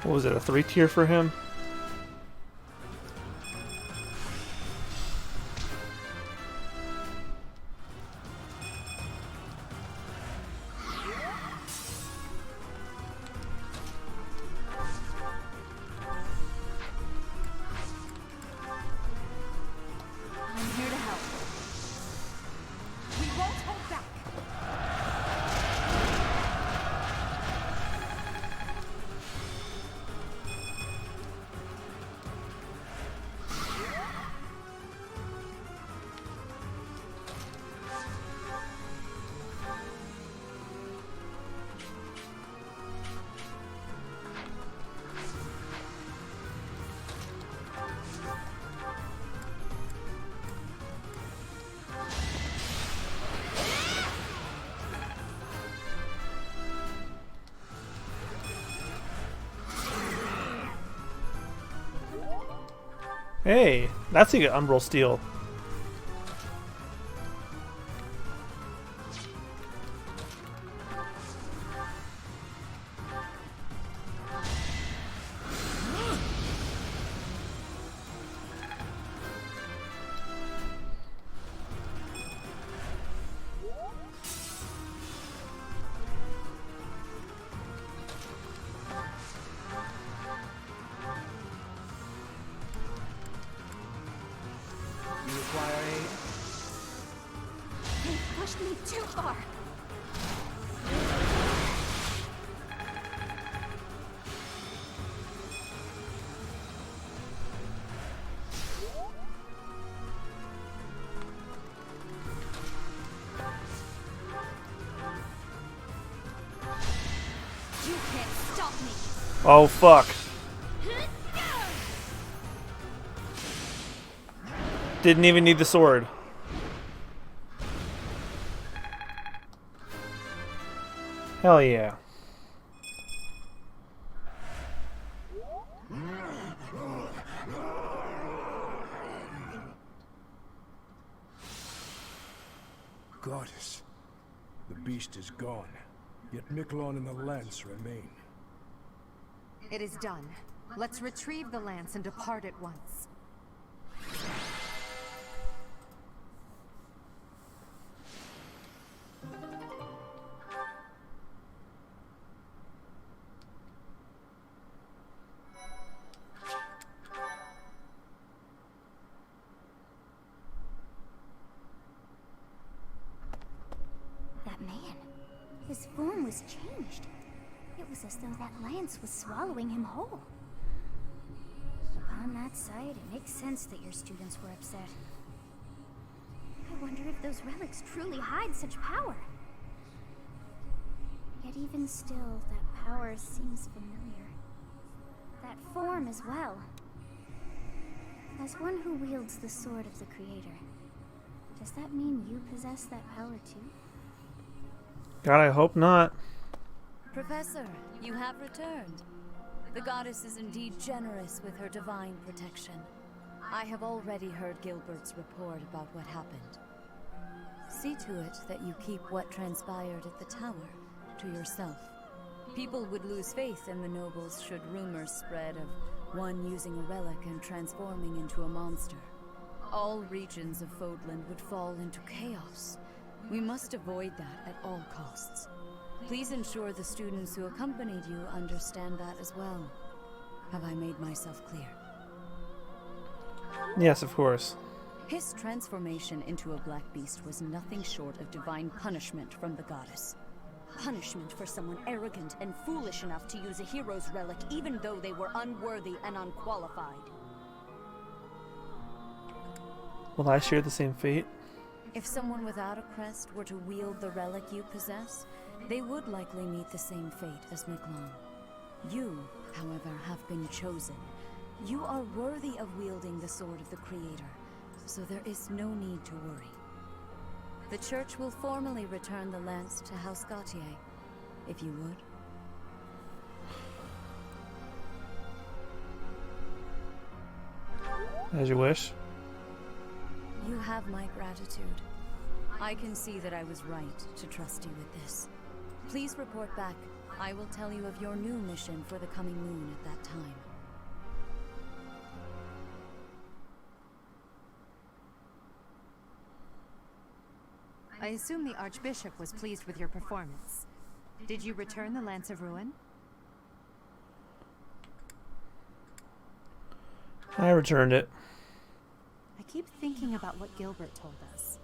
What was it, a 3-tier for him? I'm here to help. We won't hold back. Hey, that's a good Umbral Steel. You require aid? They pushed me too far. You can't stop me. Oh fuck. Didn't even need the sword. Hell yeah. Goddess, the beast is gone, yet Miquelon and the lance remain. It is done. Let's retrieve the lance and depart at once. That man, his form was changed. It was as though that lance was swallowing him whole. Upon that sight, it makes sense that your students were upset. I wonder if those relics truly hide such power. Yet even still, that power seems familiar. That form as well. As one who wields the sword of the Creator, does that mean you possess that power too? God, I hope not. Professor, you have returned. The goddess is indeed generous with her divine protection. I have already heard Gilbert's report about what happened. See to it that you keep what transpired at the tower to yourself. People would lose faith in the nobles should rumors spread of one using a relic and transforming into a monster. All regions of Fodlan would fall into chaos. We must avoid that at all costs. Please ensure the students who accompanied you understand that as well. Have I made myself clear? Yes, of course. His transformation into a black beast was nothing short of divine punishment from the goddess. Punishment for someone arrogant and foolish enough to use a hero's relic even though they were unworthy and unqualified. Will I share the same fate? If someone without a crest were to wield the relic you possess, they would likely meet the same fate as Miklon. You, however, have been chosen. You are worthy of wielding the sword of the Creator, so there is no need to worry. The Church will formally return the lance to House Gautier, if you would. As you wish. You have my gratitude. I can see that I was right to trust you with this. Please report back. I will tell you of your new mission for the coming moon at that time. I assume the Archbishop was pleased with your performance. Did you return the Lance of Ruin? I returned it. I keep thinking about what Gilbert told us.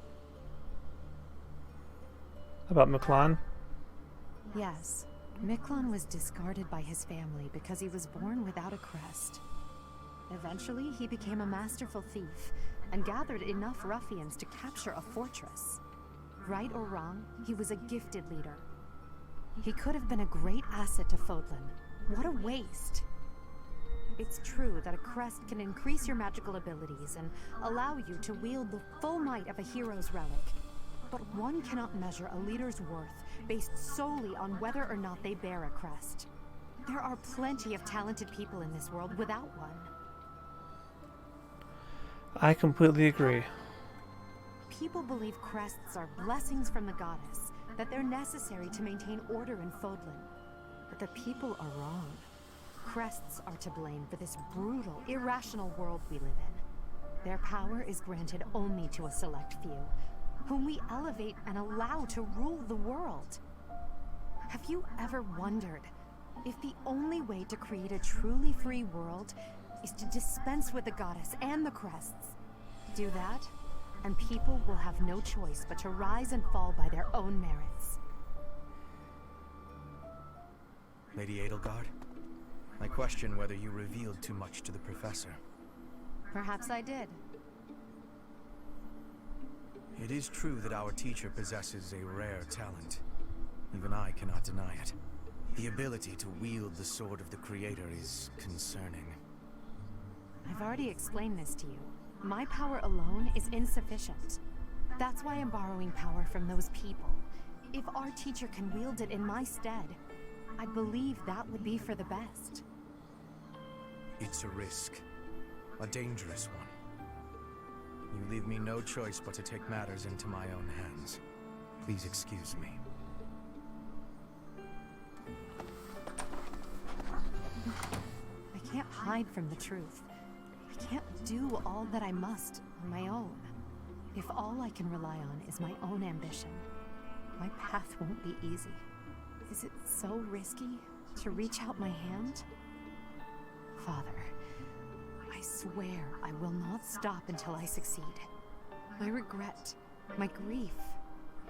About Miklon? Yes. Miklon was discarded by his family because he was born without a crest. Eventually, he became a masterful thief and gathered enough ruffians to capture a fortress. Right or wrong, he was a gifted leader. He could have been a great asset to Fodlan. What a waste! It's true that a crest can increase your magical abilities and allow you to wield the full might of a hero's relic. But one cannot measure a leader's worth based solely on whether or not they bear a crest. There are plenty of talented people in this world without one. I completely agree. People believe crests are blessings from the goddess, that they're necessary to maintain order in Fodlan. But the people are wrong. Crests are to blame for this brutal, irrational world we live in. Their power is granted only to a select few, whom we elevate and allow to rule the world. Have you ever wondered if the only way to create a truly free world is to dispense with the goddess and the crests? Do that, and people will have no choice but to rise and fall by their own merits. Lady Edelgard, I question whether you revealed too much to the Professor. Perhaps I did. It is true that our teacher possesses a rare talent. Even I cannot deny it. The ability to wield the sword of the Creator is concerning. I've already explained this to you. My power alone is insufficient. That's why I'm borrowing power from those people. If our teacher can wield it in my stead, I believe that would be for the best. It's a risk. A dangerous one. You leave me no choice but to take matters into my own hands. Please excuse me. I can't hide from the truth. I can't do all that I must on my own. If all I can rely on is my own ambition, my path won't be easy. Is it so risky to reach out my hand? Father, I swear I will not stop until I succeed. My regret, my grief,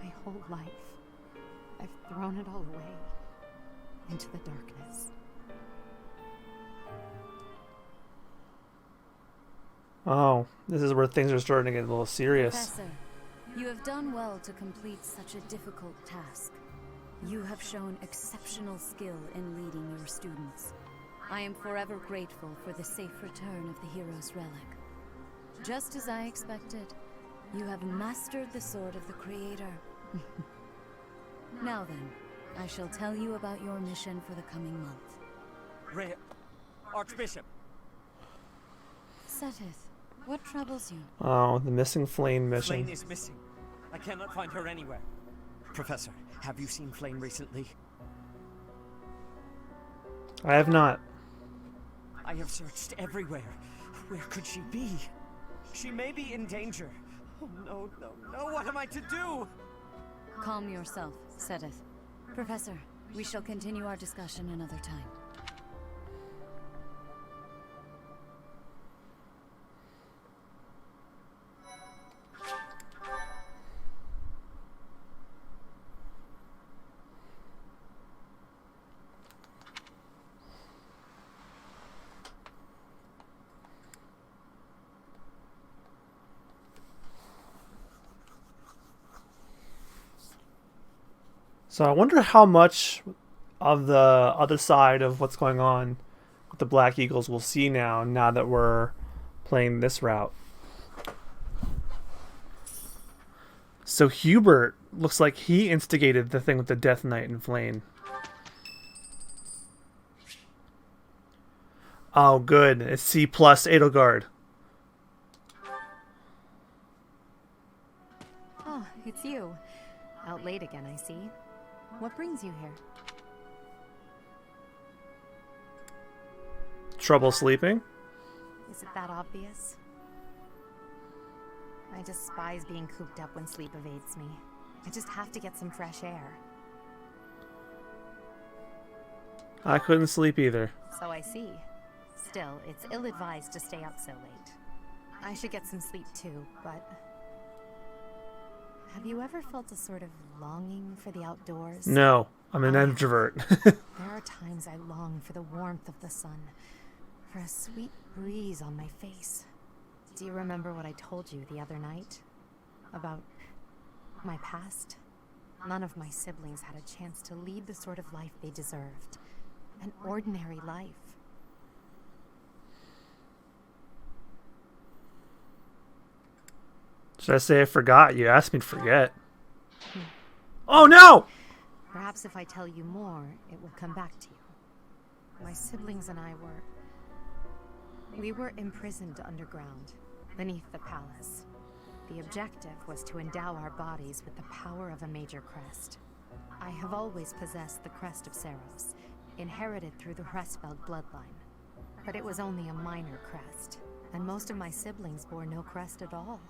my whole life, I've thrown it all away into the darkness. Oh, this is where things are starting to get a little serious. Professor, you have done well to complete such a difficult task. You have shown exceptional skill in leading your students. I am forever grateful for the safe return of the hero's relic. Just as I expected, you have mastered the sword of the Creator. Now then, I shall tell you about your mission for the coming month. Archbishop! Seteth, what troubles you? Oh, the missing Flame mission. Flame is missing. I cannot find her anywhere. Professor, have you seen Flame recently? I have not. I have searched everywhere. Where could she be? She may be in danger. Oh no, no, no, what am I to do? Calm yourself, Seteth. Professor, we shall continue our discussion another time. So I wonder how much of the other side of what's going on with the Black Eagles we'll see now that we're playing this route. So Hubert looks like he instigated the thing with the Death Knight and Flame. Oh, good. It's C plus Edelgard. Oh, it's you. Out late again, I see. What brings you here? Trouble sleeping? Is it that obvious? I despise being cooped up when sleep evades me. I just have to get some fresh air. I couldn't sleep either. So I see. Still, it's ill-advised to stay up so late. I should get some sleep too, but... Have you ever felt a sort of longing for the outdoors? No, I'm an introvert. There are times I long for the warmth of the sun, for a sweet breeze on my face. Do you remember what I told you the other night? About my past? None of my siblings had a chance to lead the sort of life they deserved. An ordinary life. Should I say I forgot? You asked me to forget. Oh no! Perhaps if I tell you more, it will come back to you. My siblings and I we were imprisoned underground, beneath the palace. The objective was to endow our bodies with the power of a major crest. I have always possessed the crest of Seros, inherited through the Hresvelg bloodline. But it was only a minor crest, and most of my siblings bore no crest at all.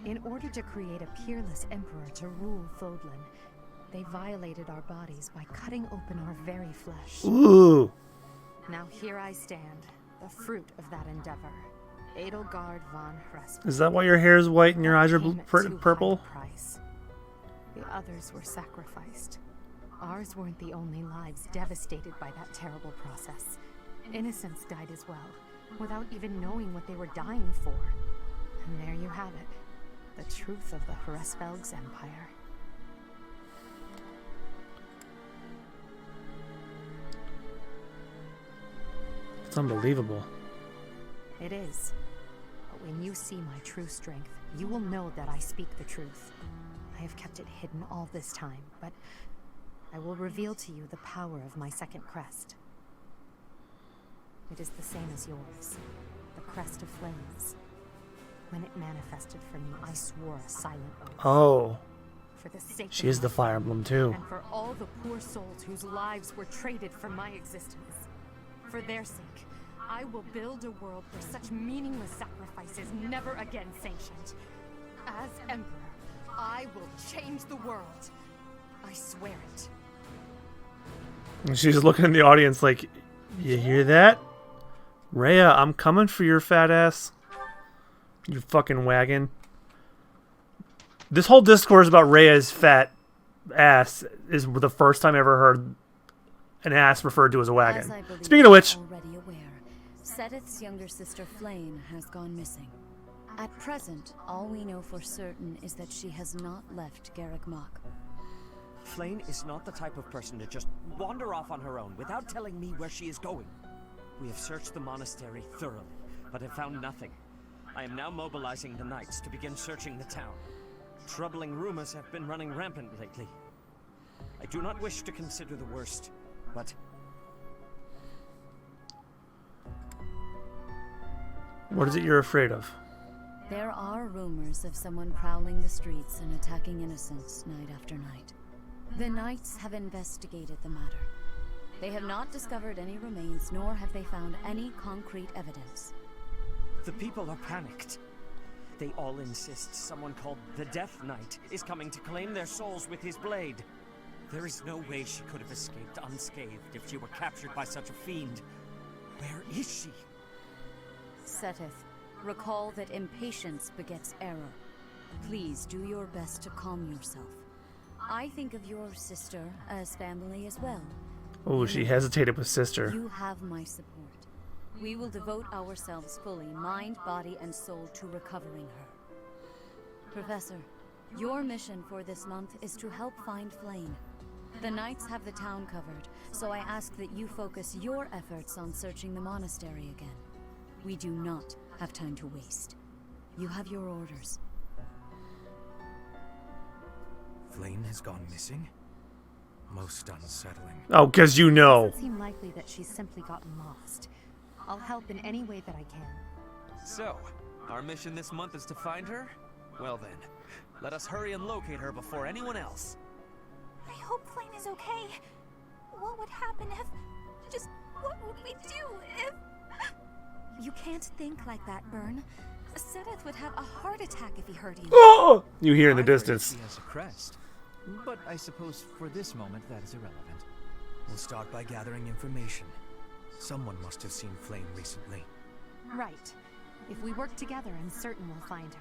In order to create a peerless emperor to rule Fodlan, they violated our bodies by cutting open our very flesh. Ooh. Now here I stand, the fruit of that endeavor. Edelgard von Hresvelg. Is that why your hair is white and your eyes are purple? Price. The others were sacrificed. Ours weren't the only lives devastated by that terrible process. Innocents died as well, without even knowing what they were dying for. And there you have it. The truth of the Hresvelg's empire. It's unbelievable. It is. But when you see my true strength, you will know that I speak the truth. I have kept it hidden all this time, but I will reveal to you the power of my second crest. It is the same as yours, the crest of flames. When it manifested for me, I swore a silent oath. Oh. For the sake She of is the Fire Emblem too. And for all the poor souls whose lives were traded for my existence. For their sake, I will build a world where such meaningless sacrifices never again sanctioned. As Emperor, I will change the world. I swear it. And she's looking in the audience like, you hear that? Rhea, I'm coming for your fat ass. You fucking wagon. This whole discourse about Rhea's fat ass is the first time I ever heard an ass referred to as a wagon. Speaking of which, already aware, Seteth's younger sister Flame has gone missing. At present, all we know for certain is that she has not left Garrick Mach. Flame is not the type of person to just wander off on her own without telling me where she is going. We have searched the monastery thoroughly, but have found nothing. I am now mobilizing the knights to begin searching the town. Troubling rumors have been running rampant lately. I do not wish to consider the worst, but... what is it you're afraid of? There are rumors of someone prowling the streets and attacking innocents night after night. The knights have investigated the matter. They have not discovered any remains, nor have they found any concrete evidence. The people are panicked. They all insist someone called the Death Knight is coming to claim their souls with his blade. There is no way she could have escaped unscathed if she were captured by such a fiend. Where is she? Seteth, recall that impatience begets error. Please do your best to calm yourself. I think of your sister as family as well. Oh, she hesitated with sister. You have my support. We will devote ourselves fully, mind, body, and soul, to recovering her. Professor, your mission for this month is to help find Flame. The knights have the town covered, so I ask that you focus your efforts on searching the monastery again. We do not have time to waste. You have your orders. Flame has gone missing? Most unsettling. Oh, because you know. It doesn't seem likely that she's simply gotten lost. I'll help in any way that I can. So, our mission this month is to find her? Well then, let us hurry and locate her before anyone else. I hope Flame is okay. What would happen if... just what would we do if... You can't think like that, Byrne. Seteth would have a heart attack if he heard you. Oh! You hear in the distance. She has a crest. But I suppose for this moment that is irrelevant. We'll start by gathering information. Someone must have seen Flame recently. Right. If we work together, I'm certain we'll find her.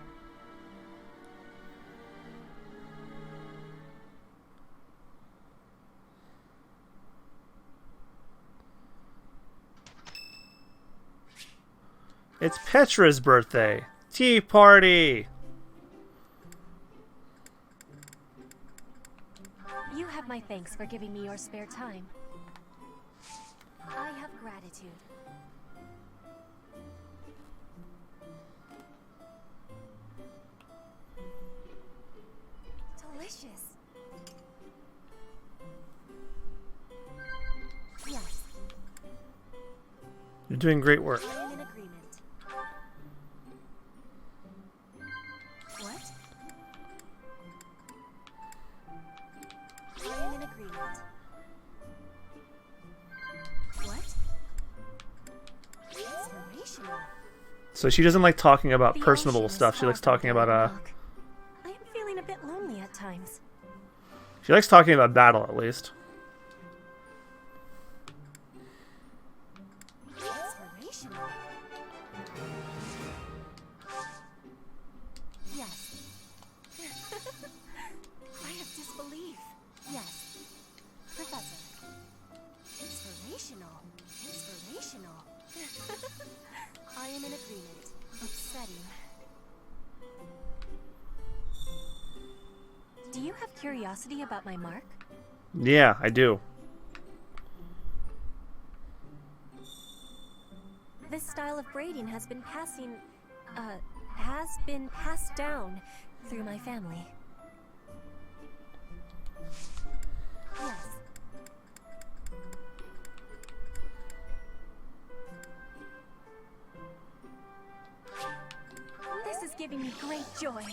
It's Petra's birthday. Tea party. You have my thanks for giving me your spare time. I have gratitude. Delicious. Yes. You're doing great work. I am in agreement. What? I am in agreement. What? Inspirational. So she doesn't like talking about The personable ocean is stuff. She far likes from talking about Garrick Mach. I am feeling a bit lonely at times. She likes talking about battle at least. Inspirational. Yes. I have disbelief. Yes. Professor. Inspirational. Inspirational. I am in agreement. Upsetting. Do you have curiosity about my mark? Yeah, I do. This style of braiding has been passed down through my family. Yes. This is giving me great joy.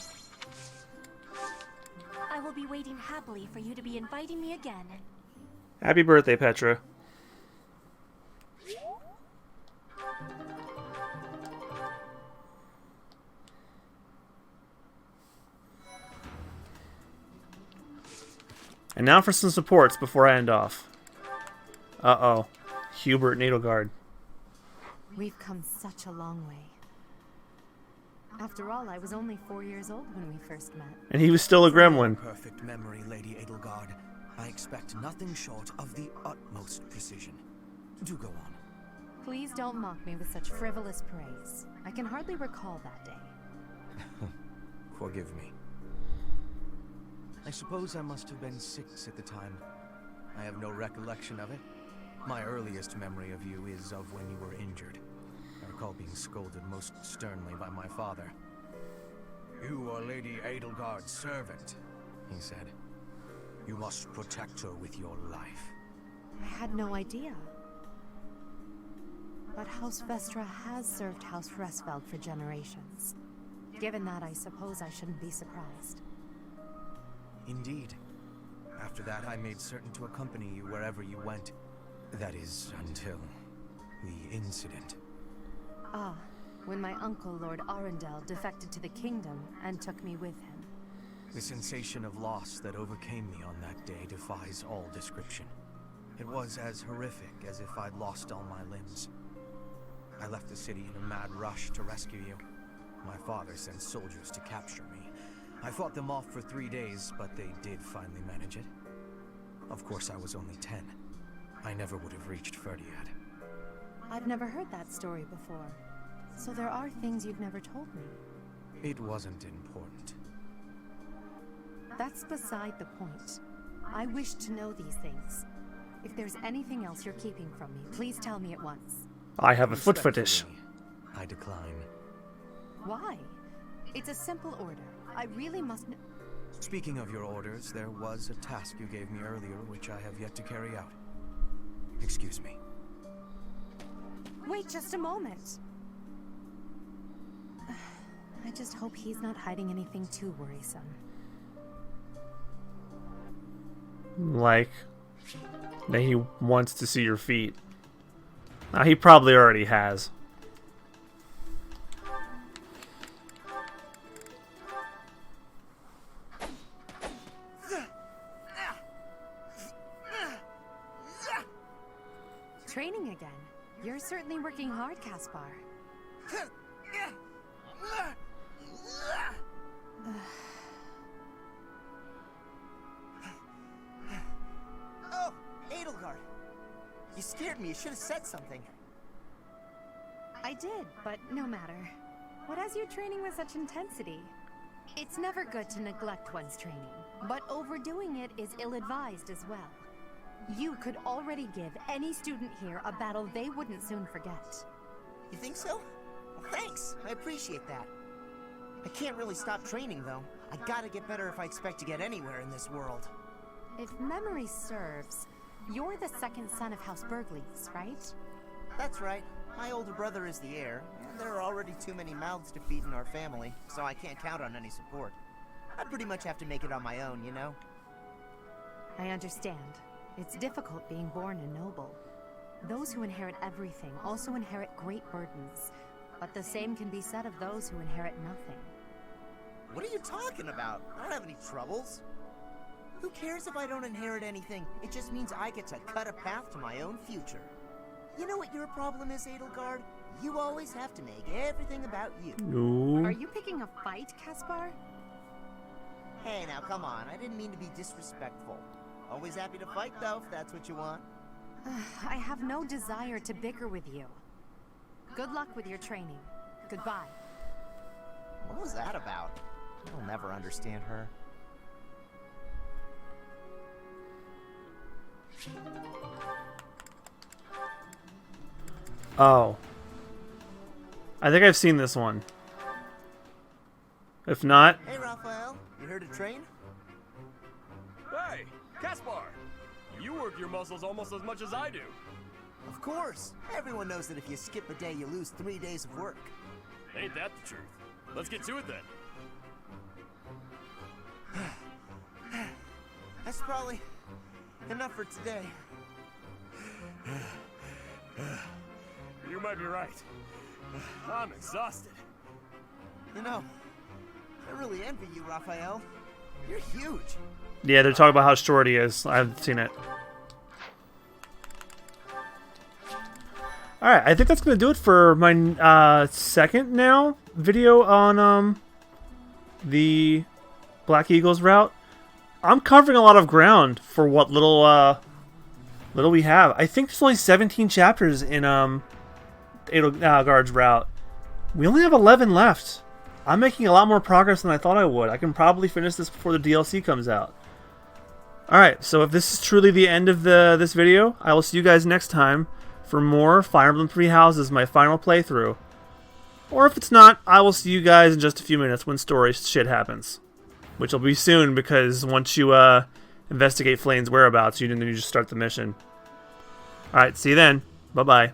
I will be waiting happily for you to be inviting me again. Happy birthday, Petra. And now for some supports before I end off. Uh-oh. Hubert Nadelgard. We've come such a long way. After all, I was only 4 years old when we first met. And he was still a gremlin. Perfect memory, Lady Edelgard. I expect nothing short of the utmost precision. Do go on. Please don't mock me with such frivolous praise. I can hardly recall that day. Forgive me. I suppose I must have been 6 at the time. I have no recollection of it. My earliest memory of you is of when you were injured. I recall being scolded most sternly by my father. You are Lady Edelgard's servant, he said. You must protect her with your life. I had no idea. But House Vestra has served House Resfeld for generations. Given that, I suppose I shouldn't be surprised. Indeed. After that, I made certain to accompany you wherever you went. That is, until the incident. Ah, when my uncle, Lord Arundel, defected to the kingdom and took me with him. The sensation of loss that overcame me on that day defies all description. It was as horrific as if I'd lost all my limbs. I left the city in a mad rush to rescue you. My father sent soldiers to capture me. I fought them off for 3 days, but they did finally manage it. Of course, I was only 10. I never would have reached Ferdiad. I've never heard that story before. So there are things you've never told me. It wasn't important. That's beside the point. I wish to know these things. If there's anything else you're keeping from me, please tell me at once. I have a foot fetish. I decline. Why? It's a simple order. I really must know. Speaking of your orders, there was a task you gave me earlier which I have yet to carry out. Excuse me. Wait just a moment. I just hope he's not hiding anything too worrisome. Like, that he wants to see your feet. Now, he probably already has. Training again. You're certainly working hard, Caspar. Oh, Edelgard. You scared me. You should have said something. I did, but no matter. What has you training with such intensity? It's never good to neglect one's training, but overdoing it is ill-advised as well. You could already give any student here a battle they wouldn't soon forget. You think so? Well, thanks. I appreciate that. I can't really stop training, though. I gotta get better if I expect to get anywhere in this world. If memory serves, you're the second son of House Bergleys, right? That's right. My older brother is the heir, and there are already too many mouths to feed in our family, so I can't count on any support. I pretty much have to make it on my own, you know? I understand. It's difficult being born a noble. Those who inherit everything also inherit great burdens, but the same can be said of those who inherit nothing. What are you talking about? I don't have any troubles. Who cares if I don't inherit anything? It just means I get to cut a path to my own future. You know what your problem is, Edelgard? You always have to make everything about you. No. Are you picking a fight, Caspar? Hey, now come on. I didn't mean to be disrespectful. Always happy to fight, though, if that's what you want. I have no desire to bicker with you. Good luck with your training. Goodbye. What was that about? I'll never understand her. Oh. I think I've seen this one. If not... Hey, Raphael. You here to train? Hey, Caspar! You work your muscles almost as much as I do. Of course. Everyone knows that if you skip a day, you lose 3 days of work. Ain't that the truth? Let's get to it then. That's probably enough for today. You might be right. I'm exhausted. You know, I really envy you, Raphael. You're huge. Yeah, they're talking about how short he is. I've seen it. Alright, I think that's going to do it for my second now video on the Black Eagles route. I'm covering a lot of ground for what little we have. I think there's only 17 chapters in Edelgard's route. We only have 11 left. I'm making a lot more progress than I thought I would. I can probably finish this before the DLC comes out. Alright, so if this is truly the end of this video, I will see you guys next time for more Fire Emblem Three Houses, my final playthrough. Or if it's not, I will see you guys in just a few minutes when story shit happens. Which will be soon, because once you investigate Flane's whereabouts, you just start the mission. Alright, see you then. Bye-bye.